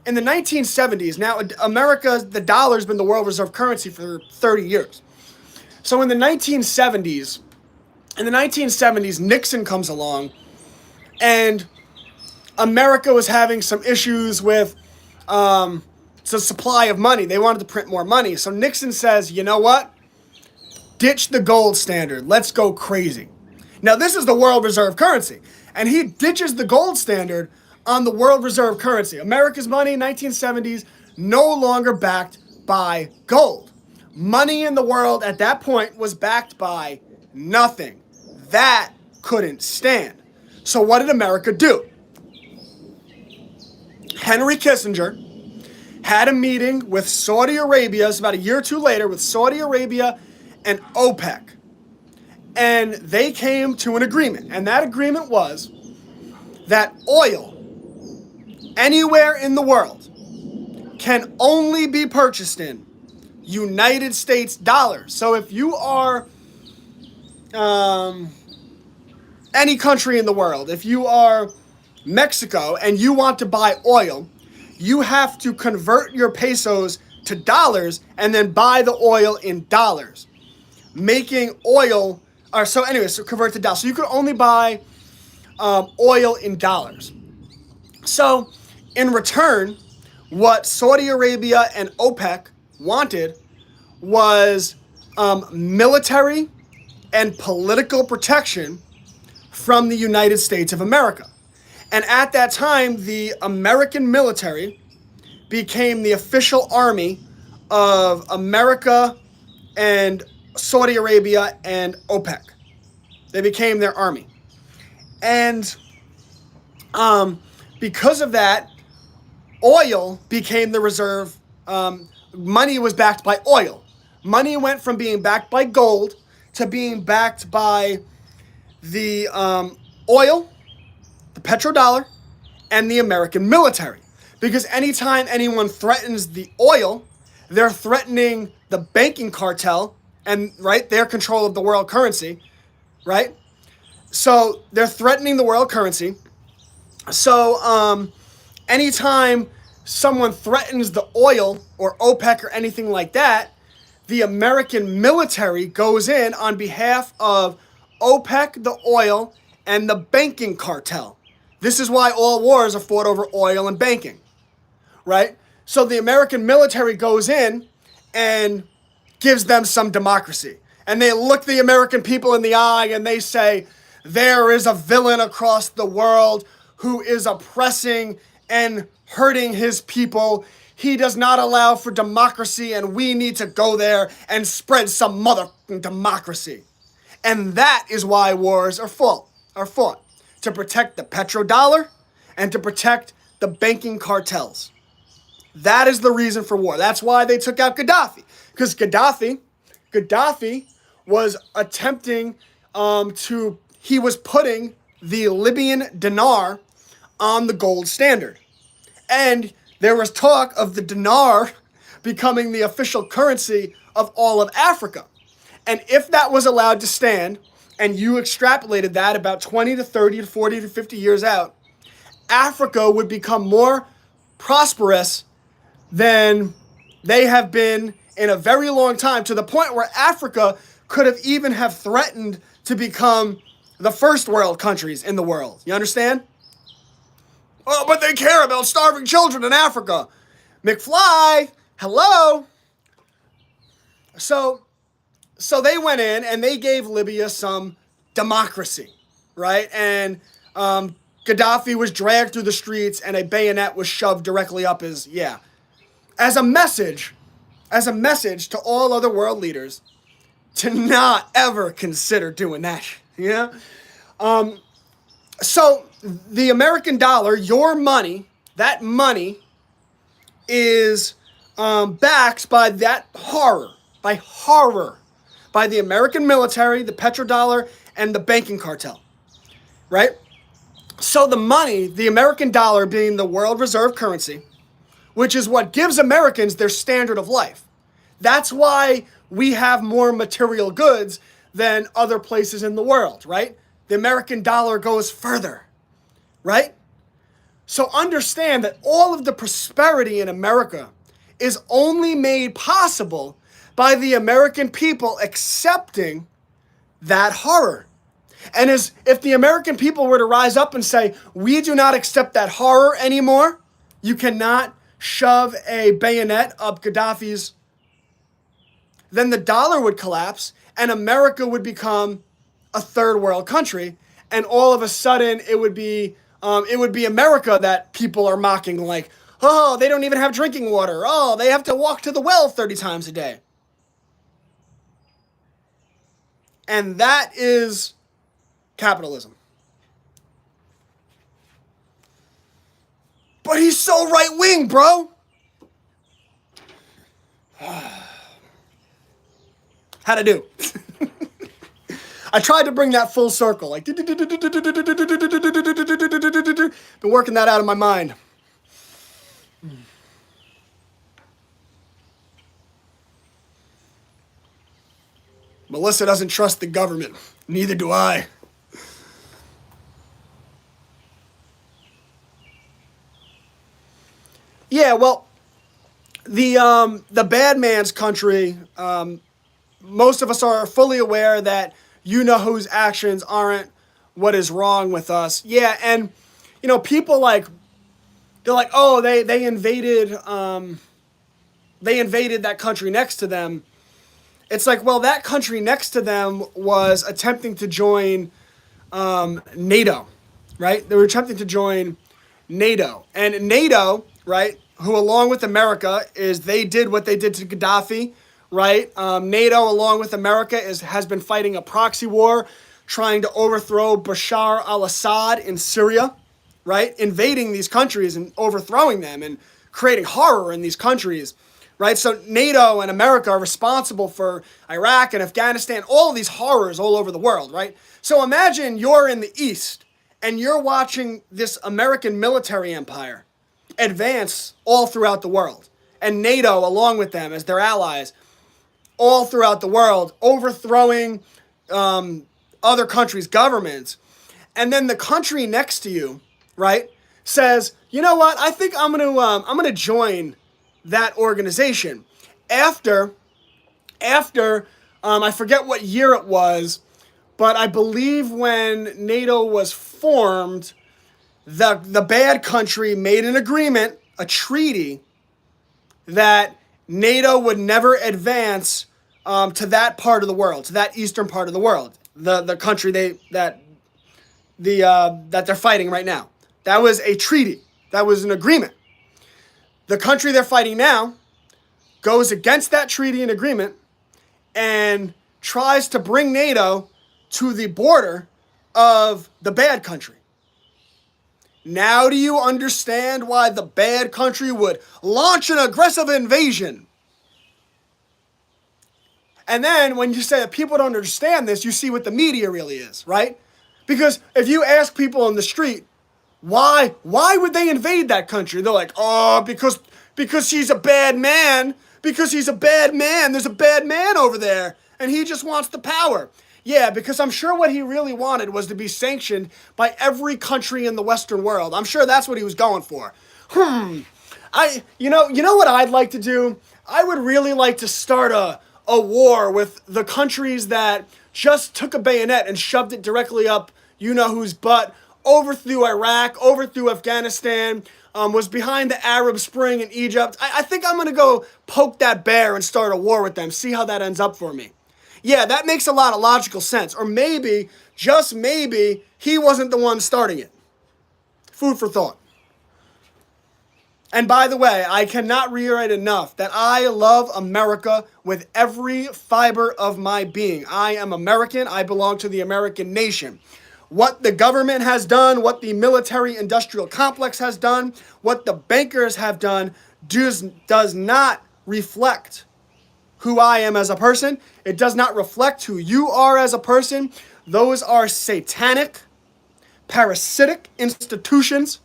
in the 1970s, now the dollar's been the world reserve currency for 30 years. So in the 1970s, Nixon comes along, and America was having some issues with the supply of money. They wanted to print more money. So Nixon says, you know what? Ditch the gold standard. Let's go crazy. Now, this is the world reserve currency. And he ditches the gold standard on the world reserve currency. America's money, 1970s, no longer backed by gold. Money in the world at that point was backed by nothing. That couldn't stand. So what did America do? Henry Kissinger had a meeting with Saudi Arabia, it's about a year or two later, with Saudi Arabia and OPEC. And they came to an agreement. And that agreement was that oil anywhere in the world can only be purchased in United States dollars. So if you are any country in the world, if you are Mexico and you want to buy oil, you have to convert your pesos to dollars and then buy the oil in dollars. Making oil, so convert to dollars. So you could only buy oil in dollars. So in return, what Saudi Arabia and OPEC wanted was military and political protection from the United States of America. And at that time, the American military became the official army of America and Saudi Arabia and OPEC. They became their army. And because of that, oil became the reserve. Money was backed by oil. Money went from being backed by gold to being backed by the oil, the petrodollar, and the American military. Because anytime anyone threatens the oil, they're threatening the banking cartel and, right, their control of the world currency, right? So they're threatening the world currency. So anytime someone threatens the oil or OPEC or anything like that, the American military goes in on behalf of OPEC, the oil, and the banking cartel. This is why all wars are fought over oil and banking, right? So the American military goes in and gives them some democracy. And they look the American people in the eye and they say, there is a villain across the world who is oppressing and hurting his people. He does not allow for democracy, and we need to go there and spread some motherfucking democracy. And that is why wars are fought, to protect the petrodollar and to protect the banking cartels. That is the reason for war. That's why they took out Gaddafi. Because Gaddafi was attempting he was putting the Libyan dinar on the gold standard. And there was talk of the dinar becoming the official currency of all of Africa. And if that was allowed to stand, and you extrapolated that about 20 to 30 to 40 to 50 years out, Africa would become more prosperous than they have been in a very long time, to the point where Africa could have even have threatened to become the first world countries in the world. You understand? Oh, but they care about starving children in Africa. McFly, hello? So they went in and they gave Libya some democracy, right? And Gaddafi was dragged through the streets and a bayonet was shoved directly up his, as a message to all other world leaders to not ever consider doing that, So the American dollar, your money, that money is backed by that horror, by the American military, the petrodollar, and the banking cartel, right? So the money, the American dollar being the world reserve currency, which is what gives Americans their standard of life. That's why we have more material goods than other places in the world, right? The American dollar goes further, right? So understand that all of the prosperity in America is only made possible by the American people accepting that horror. And if the American people were to rise up and say, we do not accept that horror anymore, you cannot shove a bayonet up Gaddafi's, then the dollar would collapse and America would become a third world country. And all of a sudden it would be America that people are mocking, like, oh, they don't even have drinking water. Oh, they have to walk to the well 30 times a day. And that is capitalism. But he's so right-wing, bro. How'd I do? I tried to bring that full circle. Like, been working that out of my mind. Melissa doesn't trust the government. Neither do I. Yeah, well, the bad man's country, most of us are fully aware that you-know-whose actions aren't what is wrong with us. Yeah, and, people they're like, oh, they invaded that country next to them. It's like, well, that country next to them was attempting to join NATO, right? They were attempting to join NATO. And NATO, right, who along with America they did what they did to Gaddafi, right? NATO, along with America, has been fighting a proxy war, trying to overthrow Bashar al-Assad in Syria, right? Invading these countries and overthrowing them and creating horror in these countries, right? So NATO and America are responsible for Iraq and Afghanistan, all of these horrors all over the world, right? So imagine you're in the East and you're watching this American military empire advance all throughout the world, and NATO along with them as their allies all throughout the world, overthrowing other countries' governments. And then the country next to you, right, says, you know what, I think I'm gonna join that organization. After I forget what year it was, but I believe when NATO was formed, the bad country made an agreement, a treaty, that NATO would never advance to that part of the world, to that eastern part of the world, the country that they're fighting right now. That was a treaty. That was an agreement. The country they're fighting now goes against that treaty and agreement and tries to bring NATO to the border of the bad country. Now do you understand why the bad country would launch an aggressive invasion? And then when you say that people don't understand this, you see what the media really is, right? Because if you ask people on the street, why would they invade that country? They're like, oh, because he's a bad man. Because he's a bad man. There's a bad man over there, and he just wants the power. Yeah, because I'm sure what he really wanted was to be sanctioned by every country in the Western world. I'm sure that's what he was going for. You know what I'd like to do? I would really like to start a war with the countries that just took a bayonet and shoved it directly up you-know-whose butt, overthrew Iraq, overthrew Afghanistan, was behind the Arab Spring in Egypt. I think I'm going to go poke that bear and start a war with them, see how that ends up for me. Yeah, that makes a lot of logical sense. Or maybe, just maybe, he wasn't the one starting it. Food for thought. And by the way, I cannot reiterate enough that I love America with every fiber of my being. I am American. I belong to the American nation. What the government has done, what the military-industrial complex has done, what the bankers have done does not reflect who I am as a person. It does not reflect who you are as a person. Those are satanic, parasitic institutions.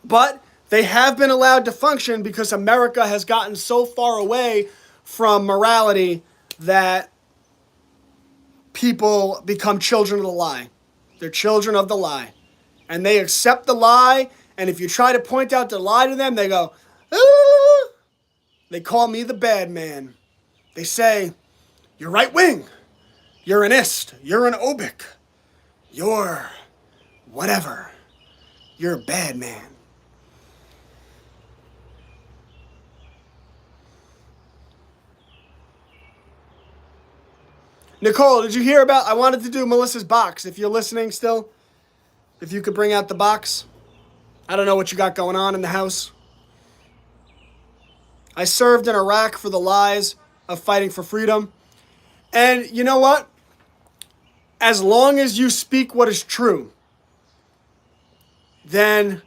But they have been allowed to function because America has gotten so far away from morality that people become children of the lie. They're children of the lie. And they accept the lie, and if you try to point out the lie to them, they go, ah! They call me the bad man. They say, you're right wing, you're an ist, you're an obic, you're whatever, you're a bad man. Nicole, did you hear about, I wanted to do Melissa's box. If you're listening still, if you could bring out the box. I don't know what you got going on in the house. I served in Iraq for the lies of fighting for freedom. And you know what? As long as you speak what is true, then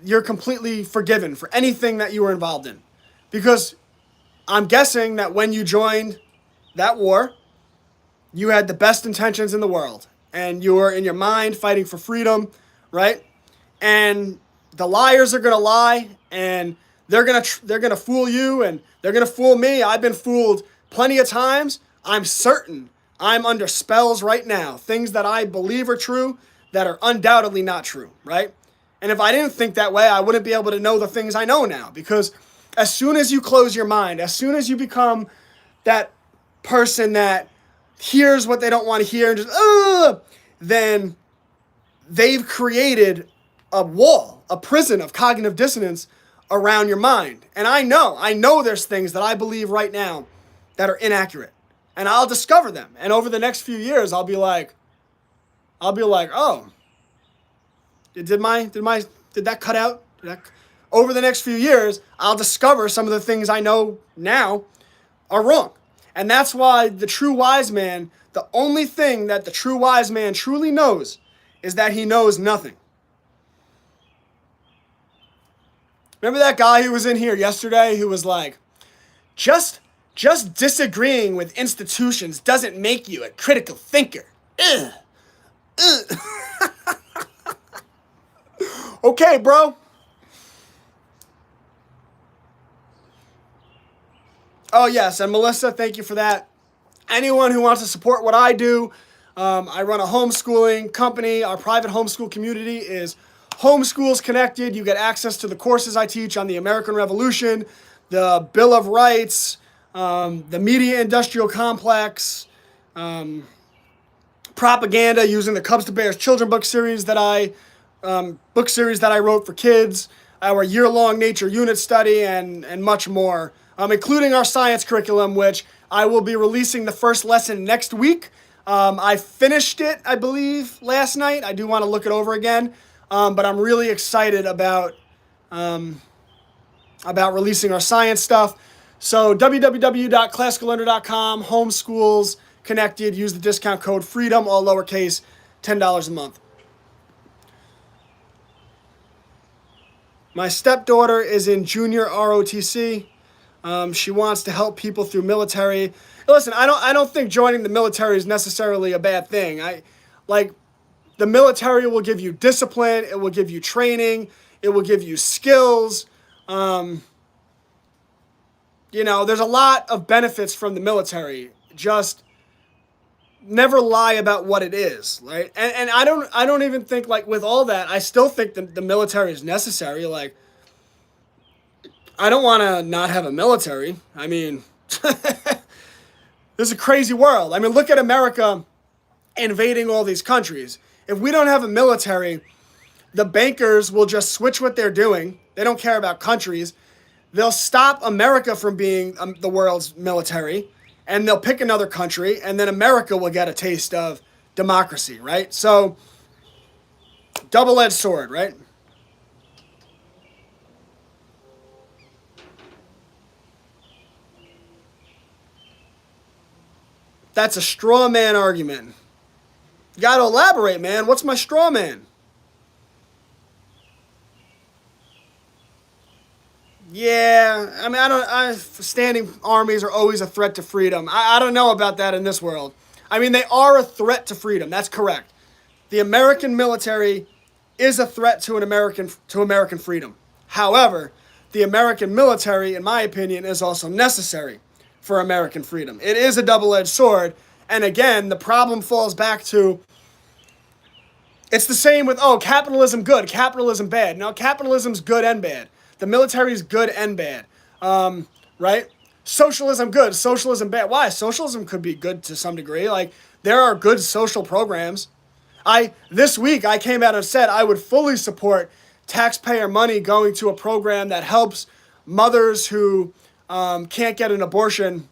you're completely forgiven for anything that you were involved in. Because I'm guessing that when you joined that war, you had the best intentions in the world. And you were in your mind fighting for freedom, right? And the liars are going to lie, and they're gonna fool you, and they're gonna fool me. I've been fooled plenty of times. I'm certain I'm under spells right now. Things that I believe are true that are undoubtedly not true, right? And if I didn't think that way, I wouldn't be able to know the things I know now. Because as soon as you close your mind, as soon as you become that person that hears what they don't want to hear and just, then they've created a wall, a prison of cognitive dissonance around your mind. And I know there's things that I believe right now that are inaccurate. And I'll discover them. And over the next few years, I'll be like, I'll be like, oh, did that cut out? Over the next few years, I'll discover some of the things I know now are wrong. And that's why the true wise man, the only thing that the true wise man truly knows is that he knows nothing. Remember that guy who was in here yesterday who was like, just disagreeing with institutions doesn't make you a critical thinker. Ugh. Ugh. Okay, bro. Oh, yes, and Melissa, thank you for that. Anyone who wants to support what I do, I run a homeschooling company. Our private homeschool community is Homeschools Connected. You get access to the courses I teach on the American Revolution, the Bill of Rights, the media industrial complex, propaganda using the Cubs to Bears children book series that I wrote for kids, our year-long nature unit study, and much more, including our science curriculum, which I will be releasing the first lesson next week. I finished it, I believe, last night. I do want to look it over again, but I'm really excited about releasing our science stuff. So www.classicallearner.com, Homeschools Connected. Use the discount code FREEDOM, all lowercase, $10 a month. My stepdaughter is in junior ROTC. She wants to help people through military. Listen, I don't think joining the military is necessarily a bad thing. The military will give you discipline. It will give you training. It will give you skills. There's a lot of benefits from the military. Just never lie about what it is, right? And I don't even think, with all that, I still think the military is necessary. I don't want to not have a military. I mean, this is a crazy world. I mean, look at America invading all these countries. If we don't have a military, the bankers will just switch what they're doing. They don't care about countries. They'll stop America from being the world's military, and they'll pick another country, and then America will get a taste of democracy, right? So, double-edged sword, right? That's a straw man argument. You got to elaborate, man. What's my straw man? Yeah, I mean, standing armies are always a threat to freedom. I don't know about that in this world. I mean, they are a threat to freedom. That's correct. The American military is a threat to American freedom. However, the American military, in my opinion, is also necessary for American freedom. It is a double-edged sword. And again, the problem falls back to, it's the same with, capitalism good, capitalism bad. No, capitalism's good and bad. The military is good and bad, right? Socialism good, socialism bad. Why? Socialism could be good to some degree. There are good social programs. This week, I came out and said I would fully support taxpayer money going to a program that helps mothers who can't get an abortion,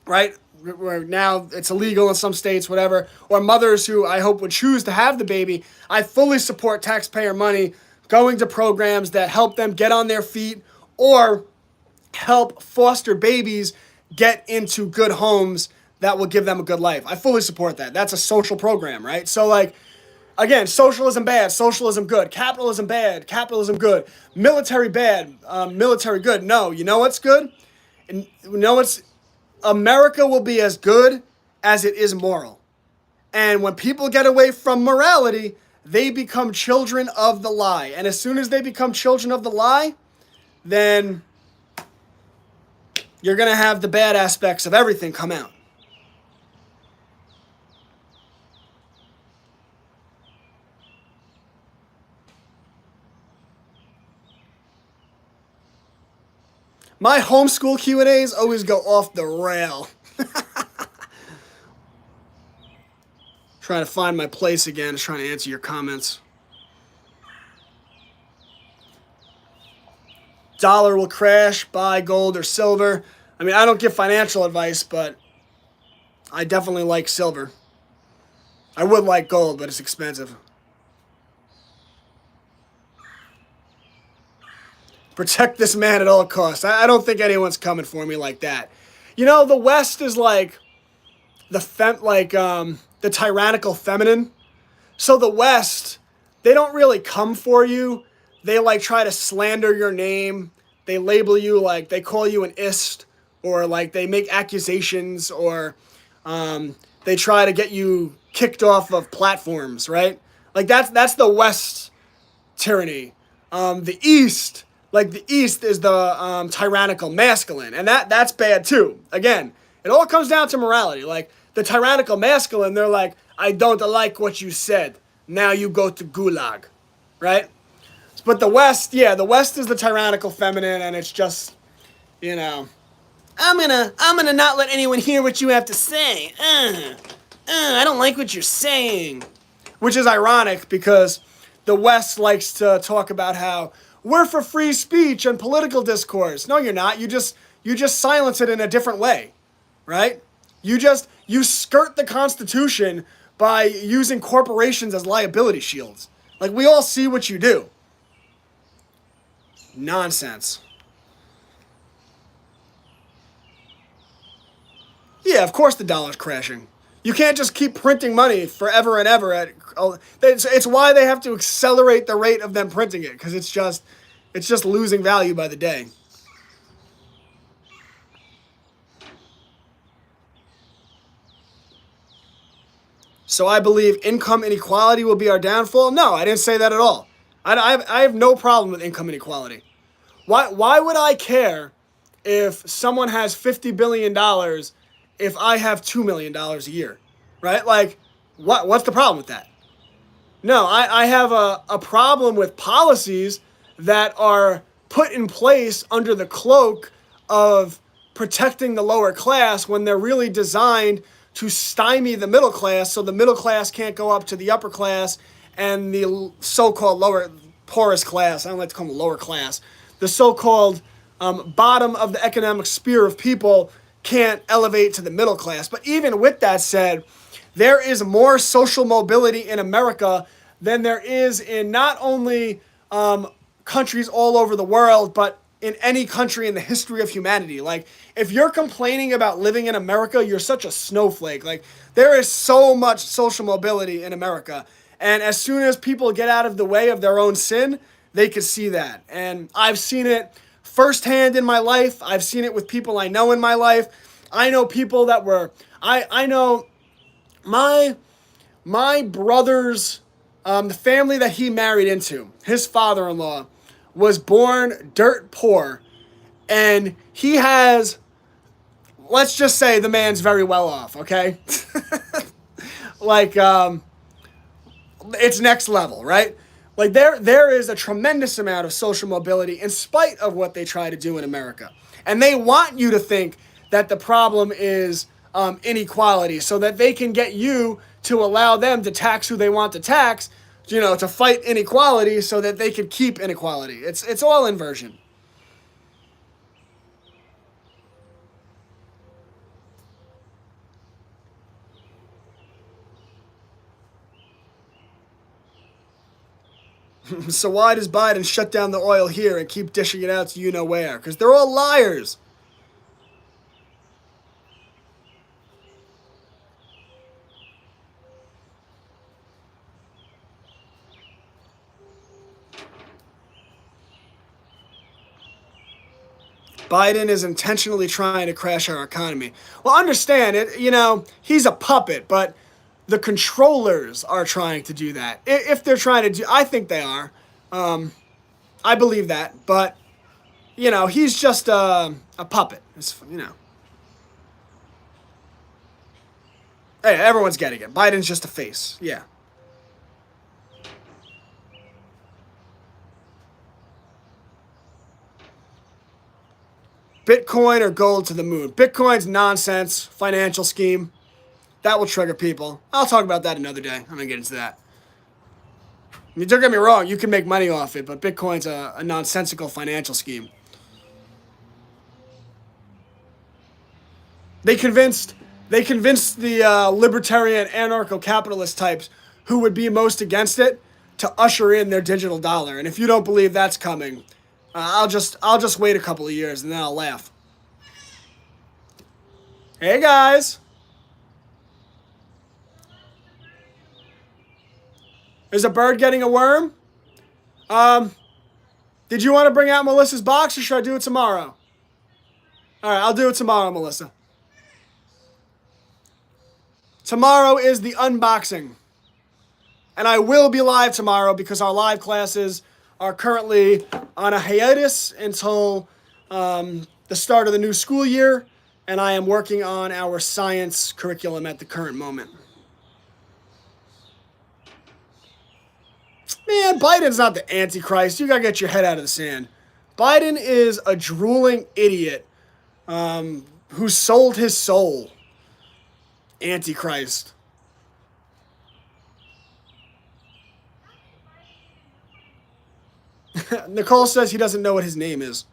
right? Where now it's illegal in some states, whatever, or mothers who I hope would choose to have the baby. I fully support taxpayer money going to programs that help them get on their feet or help foster babies get into good homes that will give them a good life. I fully support that. That's a social program, right? So again, socialism bad, socialism good, capitalism bad, capitalism good, military bad, military good. No, you know what's good? And you know what's America will be as good as it is moral. And when people get away from morality, they become children of the lie. And as soon as they become children of the lie, then you're going to have the bad aspects of everything come out. My homeschool Q&As always go off the rail. Trying to find my place again, just trying to answer your comments. Dollar will crash, buy gold or silver. I mean, I don't give financial advice, but I definitely like silver. I would like gold, but it's expensive. Protect this man at all costs. I don't think anyone's coming for me like that. You know, the West is like the tyrannical feminine. So the West, they don't really come for you. They like try to slander your name. They label you like they call you an ist, or like they make accusations, or they try to get you kicked off of platforms, right? Like that's the West tyranny. The East, like the East is the tyrannical masculine, and that's bad too. Again, it all comes down to morality. Like the tyrannical masculine, they're like, I don't like what you said. Now you go to gulag, right? But the West, yeah, the West is the tyrannical feminine, and it's just, you know, I'm gonna not let anyone hear what you have to say. I don't like what you're saying. Which is ironic because the West likes to talk about how we're for free speech and political discourse. No, you're not. You just silence it in a different way, right? You skirt the Constitution by using corporations as liability shields. Like, we all see what you do. Nonsense. Yeah, of course the dollar's crashing. You can't just keep printing money forever and ever. It's why they have to accelerate the rate of them printing it, because it's just losing value by the day. So I believe income inequality will be our downfall? No, I didn't say that at all. I have no problem with income inequality. Why would I care if someone has $50 billion if I have $2 million a year? Right? Like, what's the problem with that? No, I have a problem with policies that are put in place under the cloak of protecting the lower class when they're really designed to stymie the middle class, so the middle class can't go up to the upper class, and the so-called lower, poorest class, I don't like to call them lower class, the so-called bottom of the economic sphere of people can't elevate to the middle class. But even with that said, there is more social mobility in America than there is in not only countries all over the world, but in any country in the history of humanity. Like, if you're complaining about living in America, you're such a snowflake. Like, there is so much social mobility in America. And as soon as people get out of the way of their own sin, they can see that. And I've seen it firsthand in my life. I've seen it with people I know in my life. I know people that were, I know my brother's, the family that he married into, his father-in-law, was born dirt poor, and he has, let's just say the man's very well off, okay? Like, it's next level, right? Like, there is a tremendous amount of social mobility in spite of what they try to do in America. And they want you to think that the problem is inequality, so that they can get you to allow them to tax who they want to tax, you know, to fight inequality so that they can keep inequality. It's all inversion. So why does Biden shut down the oil here and keep dishing it out to you know where? Because they're all liars. Biden is intentionally trying to crash our economy. Well, understand it, you know, he's a puppet, but the controllers are trying to do that. If they're trying to do, I think they are. I believe that, but, you know, he's just a puppet. It's, you know. Hey, everyone's getting it. Biden's just a face. Yeah. Bitcoin or gold to the moon. Bitcoin's nonsense, financial scheme. That will trigger people. I'll talk about that another day. I'm going to get into that. I mean, don't get me wrong, you can make money off it, but Bitcoin's a nonsensical financial scheme. They convinced They convinced the libertarian anarcho-capitalist types who would be most against it to usher in their digital dollar. And if you don't believe that's coming, I'll just wait a couple of years and then I'll laugh. Hey guys, is a bird getting a worm? Did you want to bring out Melissa's box or should I do it tomorrow? All right, I'll do it tomorrow, Melissa. Tomorrow is the unboxing. And I will be live tomorrow because our live classes are currently on a hiatus until the start of the new school year. And I am working on our science curriculum at the current moment. Man, Biden's not the Antichrist. You got to get your head out of the sand. Biden is a drooling idiot who sold his soul. Antichrist. Nicole says he doesn't know what his name is.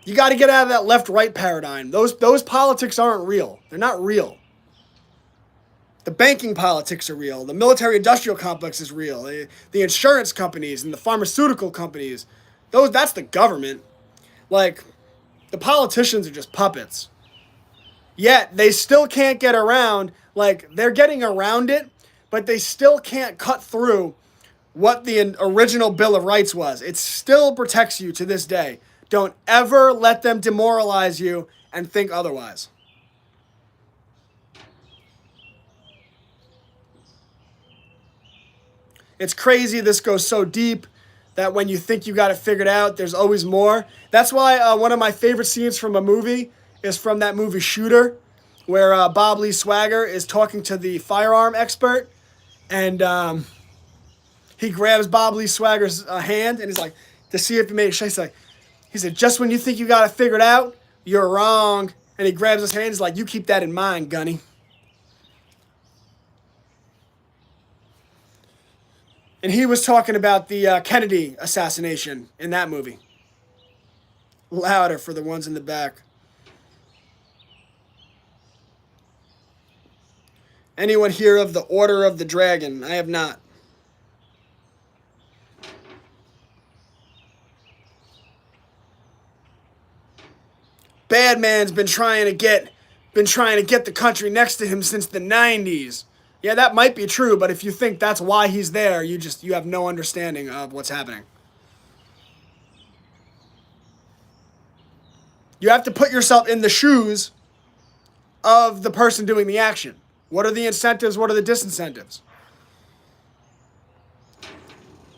You got to get out of that left-right paradigm. Those politics aren't real. They're not real. The banking politics are real. The military-industrial complex is real. The insurance companies and the pharmaceutical companies, that's the government. Like, the politicians are just puppets. Yet, they still can't get around, like, they're getting around it, but they still can't cut through what the original Bill of Rights was. It still protects you to this day. Don't ever let them demoralize you and think otherwise. It's crazy this goes so deep that when you think you got it figured out, there's always more. That's why one of my favorite scenes from a movie is from that movie Shooter, where Bob Lee Swagger is talking to the firearm expert, and he grabs Bob Lee Swagger's hand, and he's like, to see if he made it. He said, just when you think you got it figured out, you're wrong. And he grabs his hand, he's like, you keep that in mind, Gunny. And he was talking about the Kennedy assassination in that movie. Louder for the ones in the back. Anyone hear of the Order of the Dragon? I have not. Bad man's been trying to get the country next to him since the 90s. Yeah, that might be true, but if you think that's why he's there, you have no understanding of what's happening. You have to put yourself in the shoes of the person doing the action. What are the incentives? What are the disincentives?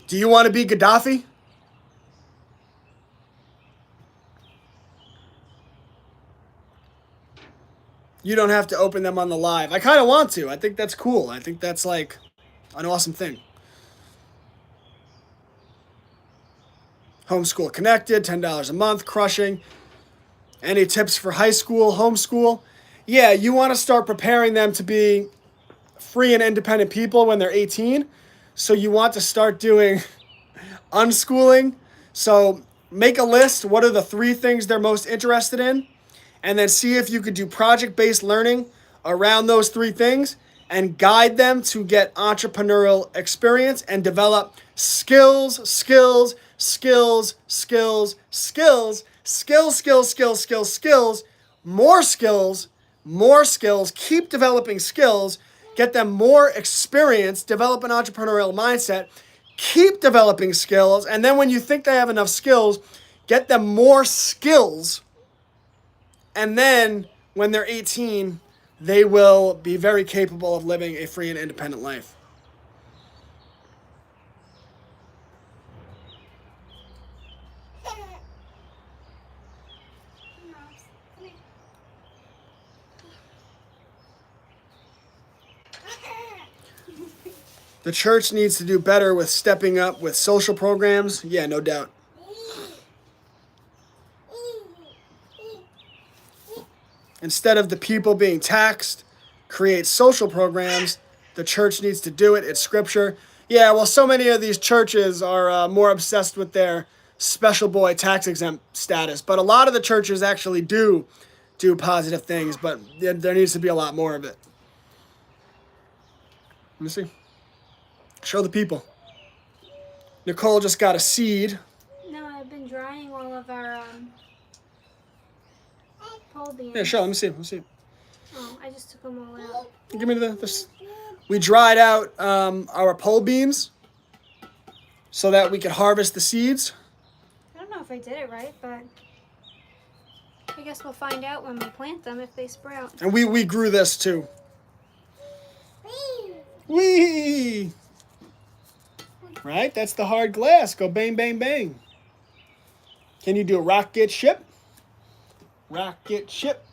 Do you want to be Gaddafi? You don't have to open them on the live. I kind of want to. I think that's cool. I think that's like an awesome thing. Homeschool Connected, $10 a month, crushing. Any tips for high school, homeschool? Yeah, you want to start preparing them to be free and independent people when they're 18. So you want to start doing unschooling. So make a list. What are the 3 things they're most interested in? And then see if you could do project-based learning around those 3 things and guide them to get entrepreneurial experience and develop skills, more skills, keep developing skills, get them more experience, develop an entrepreneurial mindset, keep developing skills, and then when you think they have enough skills, get them more skills. And then, when they're 18, they will be very capable of living a free and independent life. The church needs to do better with stepping up with social programs. Yeah, no doubt. Instead of the people being taxed, create social programs. The church needs to do it. It's scripture. Yeah, well, so many of these churches are more obsessed with their special boy tax exempt status. But a lot of the churches actually do do positive things, but there needs to be a lot more of it. Let me see. Show the people. Nicole just got a seed. No, I've been drying all of our pole beans. Yeah, show. Let me see. Let me see. Oh, I just took them all out. Give me this. We dried out our pole beans so that we could harvest the seeds. I don't know if I did it right, but I guess we'll find out when we plant them if they sprout. And we grew this too. Whee! Right? That's the hard glass. Go bang, bang, bang. Can you do a rocket ship? Rocket ship.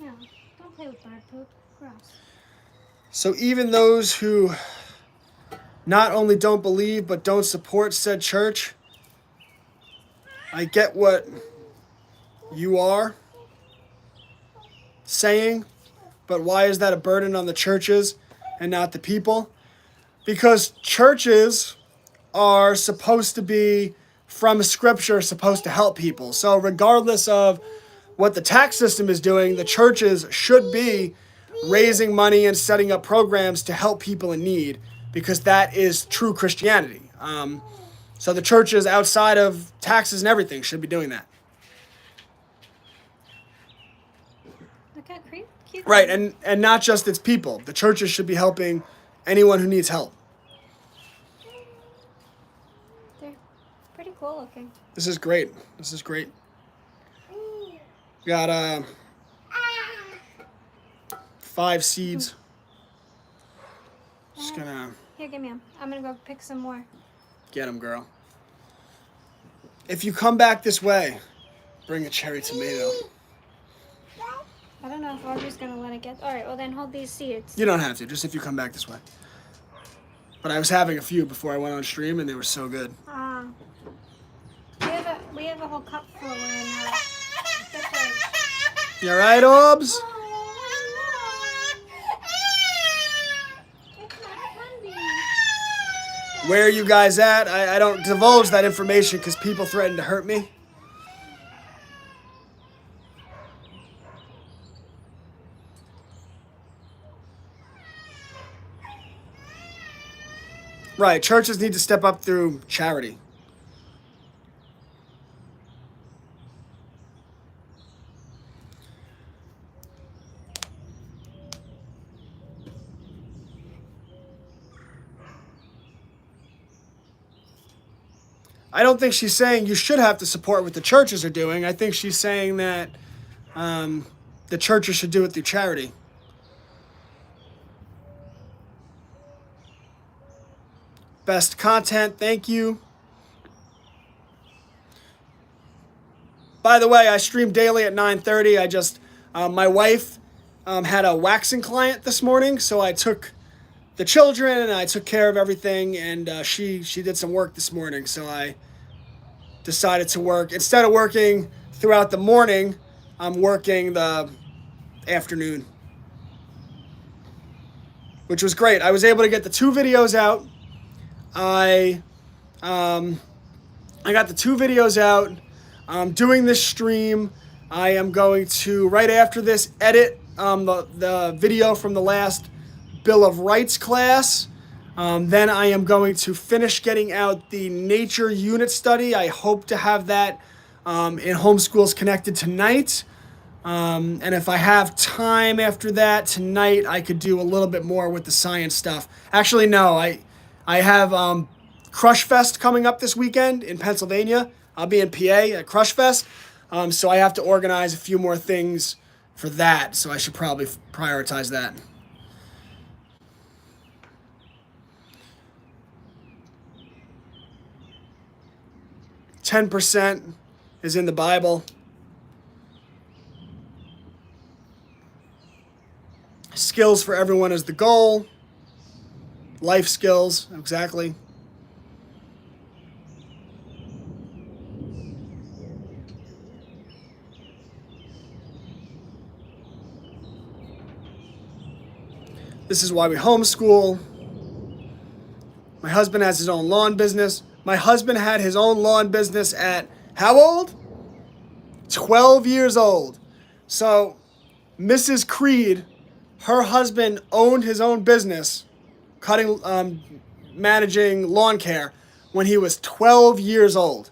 No, don't play with bird poop. Gross. So even those who not only don't believe but don't support said church, I get what you are saying, but why is that a burden on the churches and not the people? Because churches are supposed to be, from Scripture, supposed to help people. So regardless of what the tax system is doing, the churches should be raising money and setting up programs to help people in need, because that is true Christianity. So the churches, outside of taxes and everything, should be doing that. Look how cute. Right, and not just its people. The churches should be helping anyone who needs help. They're pretty cool looking. This is great. This is great. Got 5 seeds. Just gonna Here, give me them. I'm gonna go pick some more. get them, girl. If you come back this way, bring a cherry tomato. I don't know if Audrey's gonna let it get. All right, well then hold these seeds. You don't have to, just if you come back this way. But I was having a few before I went on stream, and they were so good. We have a whole cup full in the fridge. You all right, Orbs? Where are you guys at? I don't divulge that information because people threaten to hurt me. Right, churches need to step up through charity. I don't think she's saying you should have to support what the churches are doing. I think she's saying that the churches should do it through charity. Best content, thank you. By the way, I stream daily at 9:30. I just, my wife had a waxing client this morning, so I took the children and I took care of everything, and she did some work this morning, so I decided to work. Instead of working throughout the morning, I'm working the afternoon, which was great. I was able to get the 2 videos out. I got the 2 videos out. I'm doing this stream. I am going to, right after this, edit the video from the last Bill of Rights class. Then I am going to finish getting out the nature unit study. I hope to have that in Homeschools Connected tonight. And if I have time after that tonight, I could do a little bit more with the science stuff. Actually, no, I have Crush Fest coming up this weekend in Pennsylvania. I'll be in PA at Crush Fest. So I have to organize a few more things for that. So I should probably prioritize that. %10 is in the Bible. Skills for everyone is the goal. Life skills, exactly. This is why we homeschool. My husband has his own lawn business. My husband had his own lawn business at how old? 12 years old. So, Mrs. Creed, her husband owned his own business, managing lawn care, when he was 12 years old.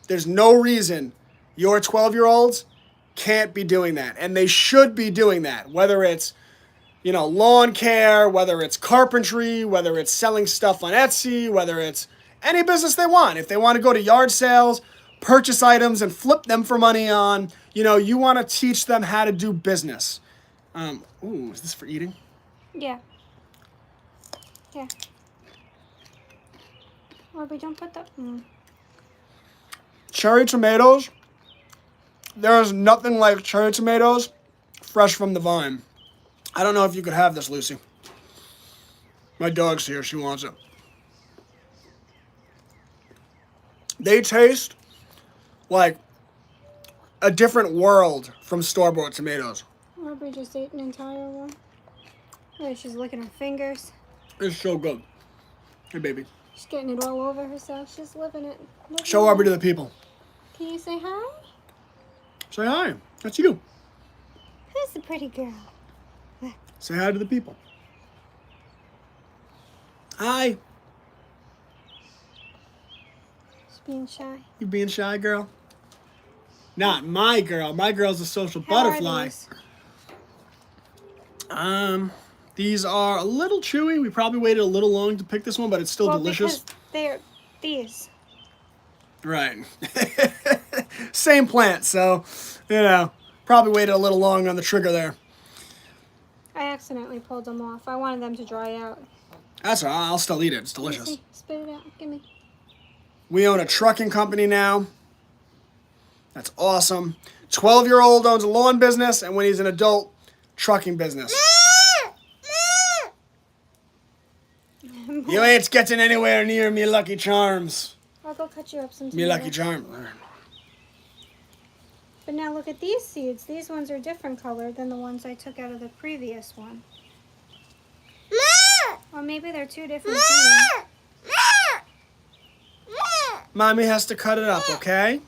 There's no reason your 12-year-olds can't be doing that, and they should be doing that. Whether it's lawn care, whether it's carpentry, whether it's selling stuff on Etsy, whether it's any business they want. If they want to go to yard sales, purchase items and flip them for money on, you want to teach them how to do business. Is this for eating? Yeah. Yeah. Or we don't put the... Cherry tomatoes. There is nothing like cherry tomatoes fresh from the vine. I don't know if you could have this, Lucy. My dog's here. She wants it. They taste like a different world from store-bought tomatoes. Aubrey just ate an entire one. Oh, she's licking her fingers. It's so good. Hey, baby. She's getting it all over herself. She's living it. Show Aubrey to the people. Can you say hi? Say hi. That's you. Who's the pretty girl? Say hi to the people. Hi. She's being shy. You being shy, girl? Not my girl. My girl's a social butterfly. These are a little chewy. We probably waited a little long to pick this one, but it's still delicious. Because they're these. Right. Same plant, so, probably waited a little long on the trigger there. I accidentally pulled them off. I wanted them to dry out. That's all right. I'll still eat it. It's delicious. See, spit it out. Give me. We own a trucking company now. That's awesome. 12-year-old owns a lawn business, and when he's an adult, trucking business. You ain't getting anywhere near me Lucky Charms. I'll go cut you up some Me Lucky Charms. But now look at these seeds. These ones are different color than the ones I took out of the previous one. Or maybe they're two different seeds. Mommy has to cut it up, okay?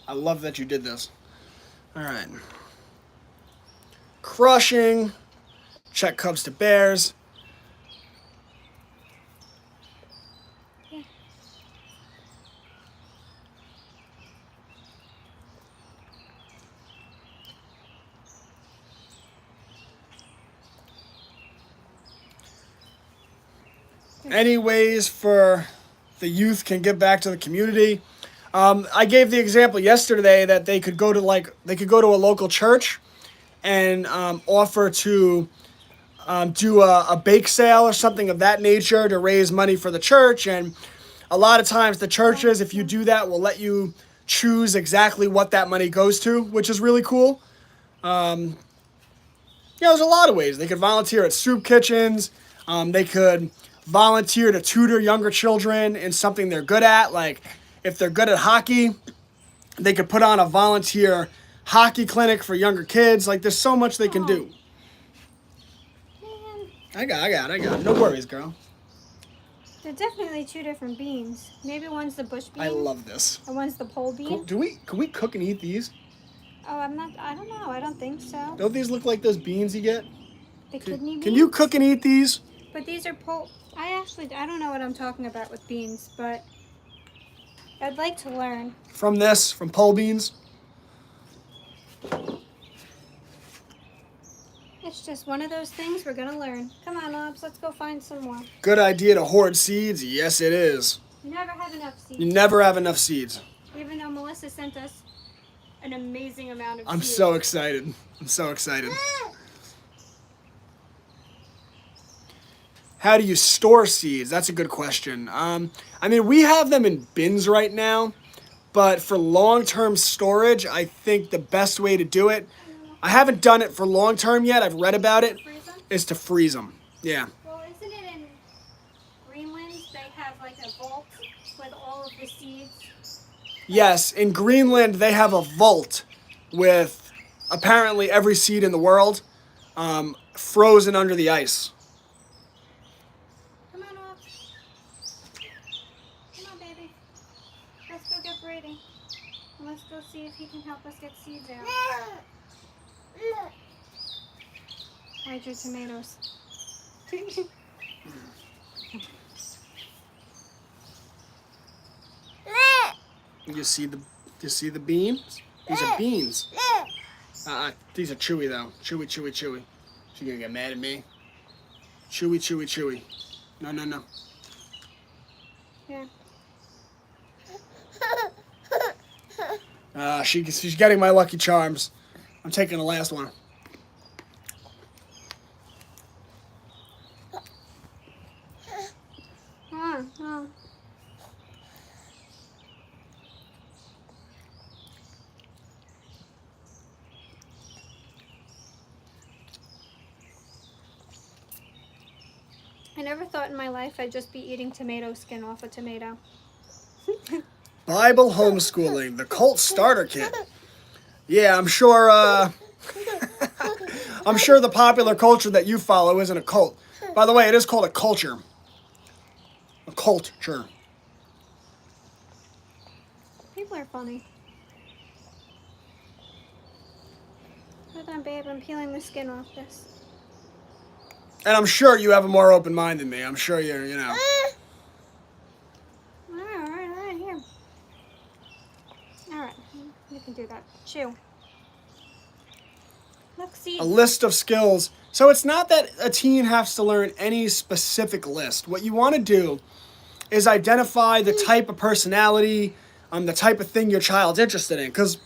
I love that you did this. All right. Crushing. Check Cubs to Bears. Any ways for the youth can give back to the community? I gave the example yesterday that they could go to a local church and offer to do a bake sale or something of that nature to raise money for the church. And a lot of times the churches, if you do that, will let you choose exactly what that money goes to, which is really cool. There's a lot of ways. They could volunteer at soup kitchens. They could volunteer to tutor younger children in something they're good at. Like if they're good at hockey, they could put on a volunteer hockey clinic for younger kids. Like there's so much they can do. Man. I got it. No worries, girl. They're definitely two different beans. Maybe one's the bush bean. I love this. And one's the pole bean. Can we cook and eat these? Oh, I don't know. I don't think so. Don't these look like those beans you get? The kidney beans? Can you cook and eat these? But these are pole... I don't know what I'm talking about with beans, but I'd like to learn. From pole beans? It's just one of those things we're gonna learn. Come on, Obs, let's go find some more. Good idea to hoard seeds? Yes, it is. You never have enough seeds. You never have enough seeds. Even though Melissa sent us an amazing amount of I'm seeds. so excited. I'm so excited. How do you store seeds? That's a good question. We have them in bins right now, but for long-term storage, I think the best way to do it, I haven't done it for long-term yet, I've read about it, is to freeze them. Yeah. Well, isn't it in Greenland they have like a vault with all of the seeds? Yes, in Greenland they have a vault with apparently every seed in the world frozen under the ice. Come on, Obs. Let's go see if he can help us get seeds out. Hide your tomatoes. You see the beans? These are beans. These are chewy though. Chewy, chewy, chewy. She's gonna get mad at me. Chewy, chewy, chewy. No. Yeah. She's getting my Lucky Charms. I'm taking the last one. Oh. I never thought in my life I'd just be eating tomato skin off a tomato. Bible homeschooling, the cult starter kit. Yeah, I'm sure. I'm sure the popular culture that you follow isn't a cult. By the way, it is called a culture. A culture. People are funny. Hold on, babe. I'm peeling the skin off this. And I'm sure you have a more open mind than me. I'm sure you're, you know. All right, here. All right, you can do that. Chew. Look, see. A list of skills. So it's not that a teen has to learn any specific list. What you want to do is identify the type of personality, the type of thing your child's interested in. Because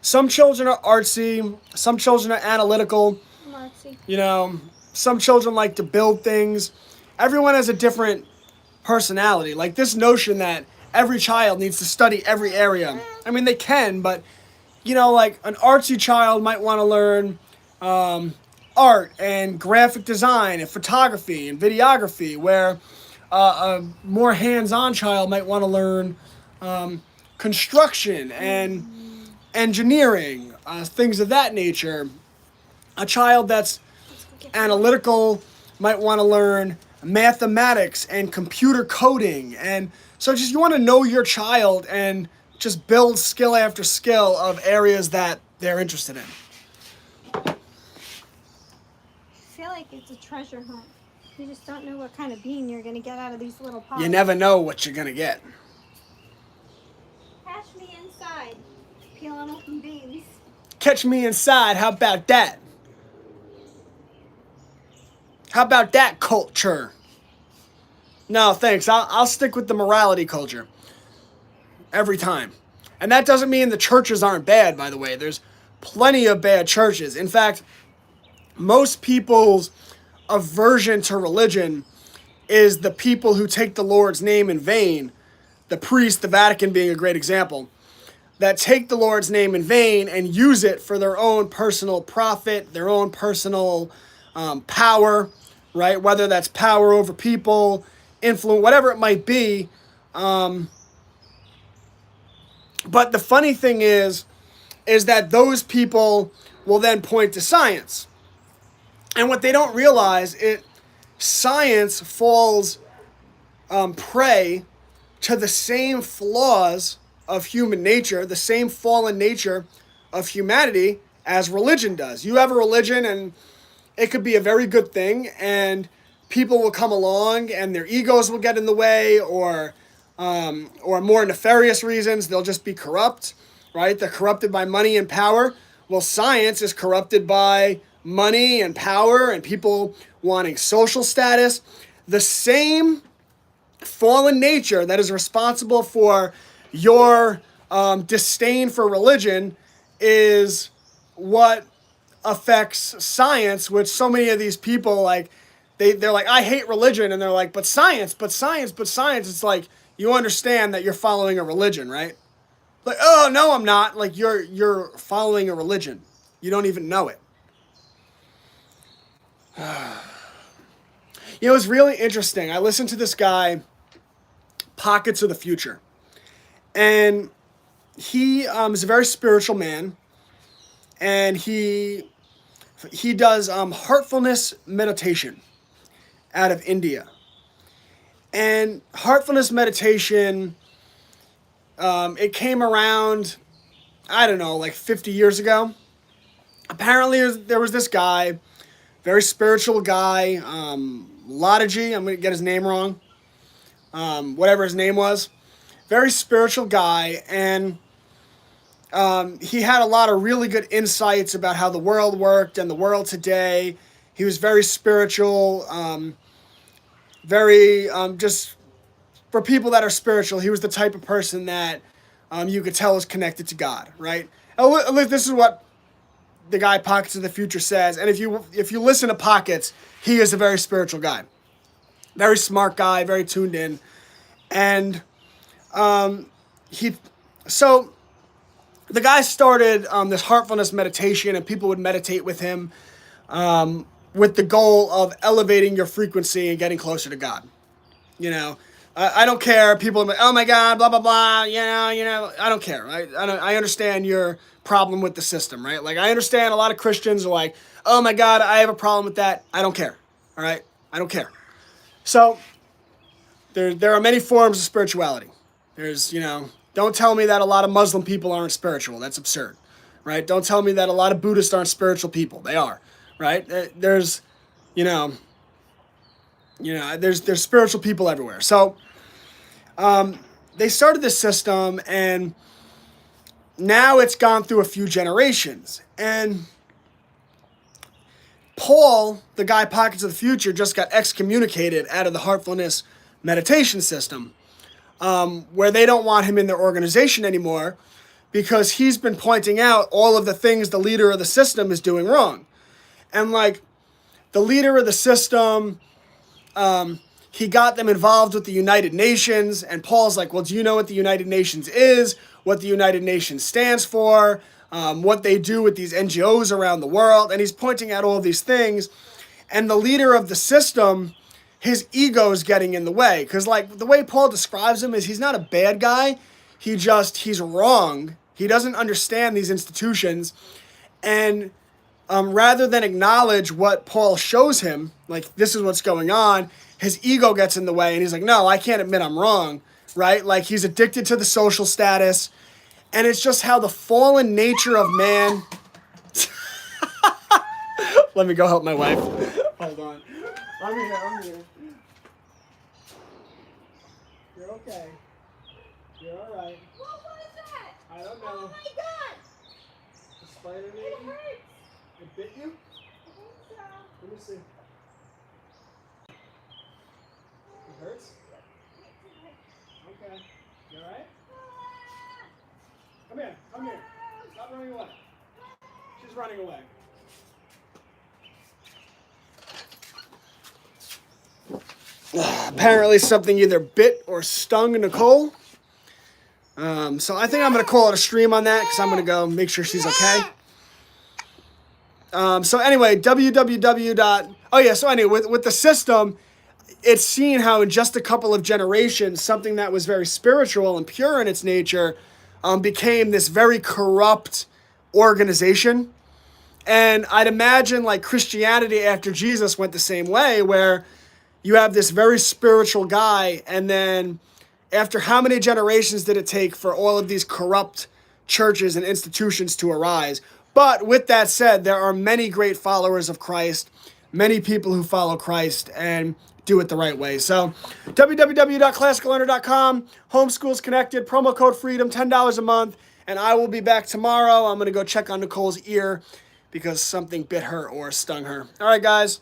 some children are artsy, some children are analytical. I'm artsy. You know, some children like to build things. Everyone has a different personality. Like this notion that every child needs to study every area. I mean, they can, but, you know, like an artsy child might want to learn art and graphic design and photography and videography, where a more hands-on child might want to learn construction and engineering, things of that nature. A child that's analytical might want to learn mathematics and computer coding. And so just you want to know your child and just build skill after skill of areas that they're interested in. I feel like it's a treasure hunt. You just don't know what kind of bean you're going to get out of these little pots. You never know what you're going to get. Catch me inside, peeling open beans. Catch me inside. How about that? How about that culture? No, thanks. I'll stick with the morality culture. Every time. And that doesn't mean the churches aren't bad, by the way. There's plenty of bad churches. In fact, most people's aversion to religion is the people who take the Lord's name in vain. The priest, the Vatican being a great example. That take the Lord's name in vain and use it for their own personal profit, their own personal power, right? Whether that's power over people, influence, whatever it might be. But the funny thing is that those people will then point to science. And what they don't realize, science falls prey to the same flaws of human nature, the same fallen nature of humanity as religion does. You have a religion and it could be a very good thing, and people will come along and their egos will get in the way, or more nefarious reasons, they'll just be corrupt, right? They're corrupted by money and power. Well, science is corrupted by money and power and people wanting social status. The same fallen nature that is responsible for your disdain for religion is what affects science, which so many of these people, like, they're like, I hate religion, and they're like, but science. It's like, you understand that you're following a religion, right? Like, oh, no, I'm not. Like, you're following a religion. You don't even know it. You know, it's really interesting. I listened to this guy, Pockets of the Future. And he is a very spiritual man. And he does heartfulness meditation out of India. And heartfulness meditation It came around, I don't know, like 50 years ago. Apparently, there was this guy, very spiritual guy, Lodigy. I'm going to get his name wrong. Whatever his name was. Very spiritual guy, and he had a lot of really good insights about how the world worked and the world today. He was very spiritual, very just for people that are spiritual. He was the type of person that you could tell is connected to God, right? This is what the guy Pockets of the Future says, and if you listen to Pockets, he is a very spiritual guy, very smart guy, very tuned in, and so the guy started this heartfulness meditation, and people would meditate with him with the goal of elevating your frequency and getting closer to God. I don't care. People are like, oh my God, blah, blah, blah. I don't care. I understand your problem with the system, right? Like, I understand a lot of Christians are like, oh my God, I have a problem with that. I don't care. All right? I don't care. So there are many forms of spirituality. There's, don't tell me that a lot of Muslim people aren't spiritual. That's absurd, right? Don't tell me that a lot of Buddhists aren't spiritual people. They are, right? There's spiritual people everywhere. So they started this system, and now it's gone through a few generations. And Paul, the guy Pockets of the Future, just got excommunicated out of the Heartfulness meditation system, where they don't want him in their organization anymore because he's been pointing out all of the things the leader of the system is doing wrong. And like the leader of the system, he got them involved with the United Nations, and Paul's like, well, do you know what the United Nations is, what the United Nations stands for, what they do with these NGOs around the world? And he's pointing out all these things, and the leader of the system, his ego is getting in the way, because like the way Paul describes him is he's not a bad guy, he's wrong, he doesn't understand these institutions, and rather than acknowledge what Paul shows him, like this is what's going on, his ego gets in the way, and he's like, no, I can't admit I'm wrong, right? Like he's addicted to the social status, and it's just how the fallen nature of man. Let me go help my wife. Hold on. I'm here. You're okay. You're all right. What was that? I don't know. Oh my God! The spider maybe? It hurts. It bit you? I think so. Let me see. It hurts? Okay. You alright? Come here. Stop running away. She's running away. Apparently something either bit or stung Nicole. So I think I'm going to call it a stream on that because I'm going to go make sure she's okay. So anyway, with the system, it's seen how in just a couple of generations, something that was very spiritual and pure in its nature became this very corrupt organization. And I'd imagine like Christianity after Jesus went the same way, where you have this very spiritual guy, and then after how many generations did it take for all of these corrupt churches and institutions to arise? But with that said, there are many great followers of Christ, many people who follow Christ and do it the right way. So www.classicallearner.com, Homeschool's Connected, promo code FREEDOM, $10 a month, and I will be back tomorrow. I'm going to go check on Nicole's ear because something bit her or stung her. All right, guys.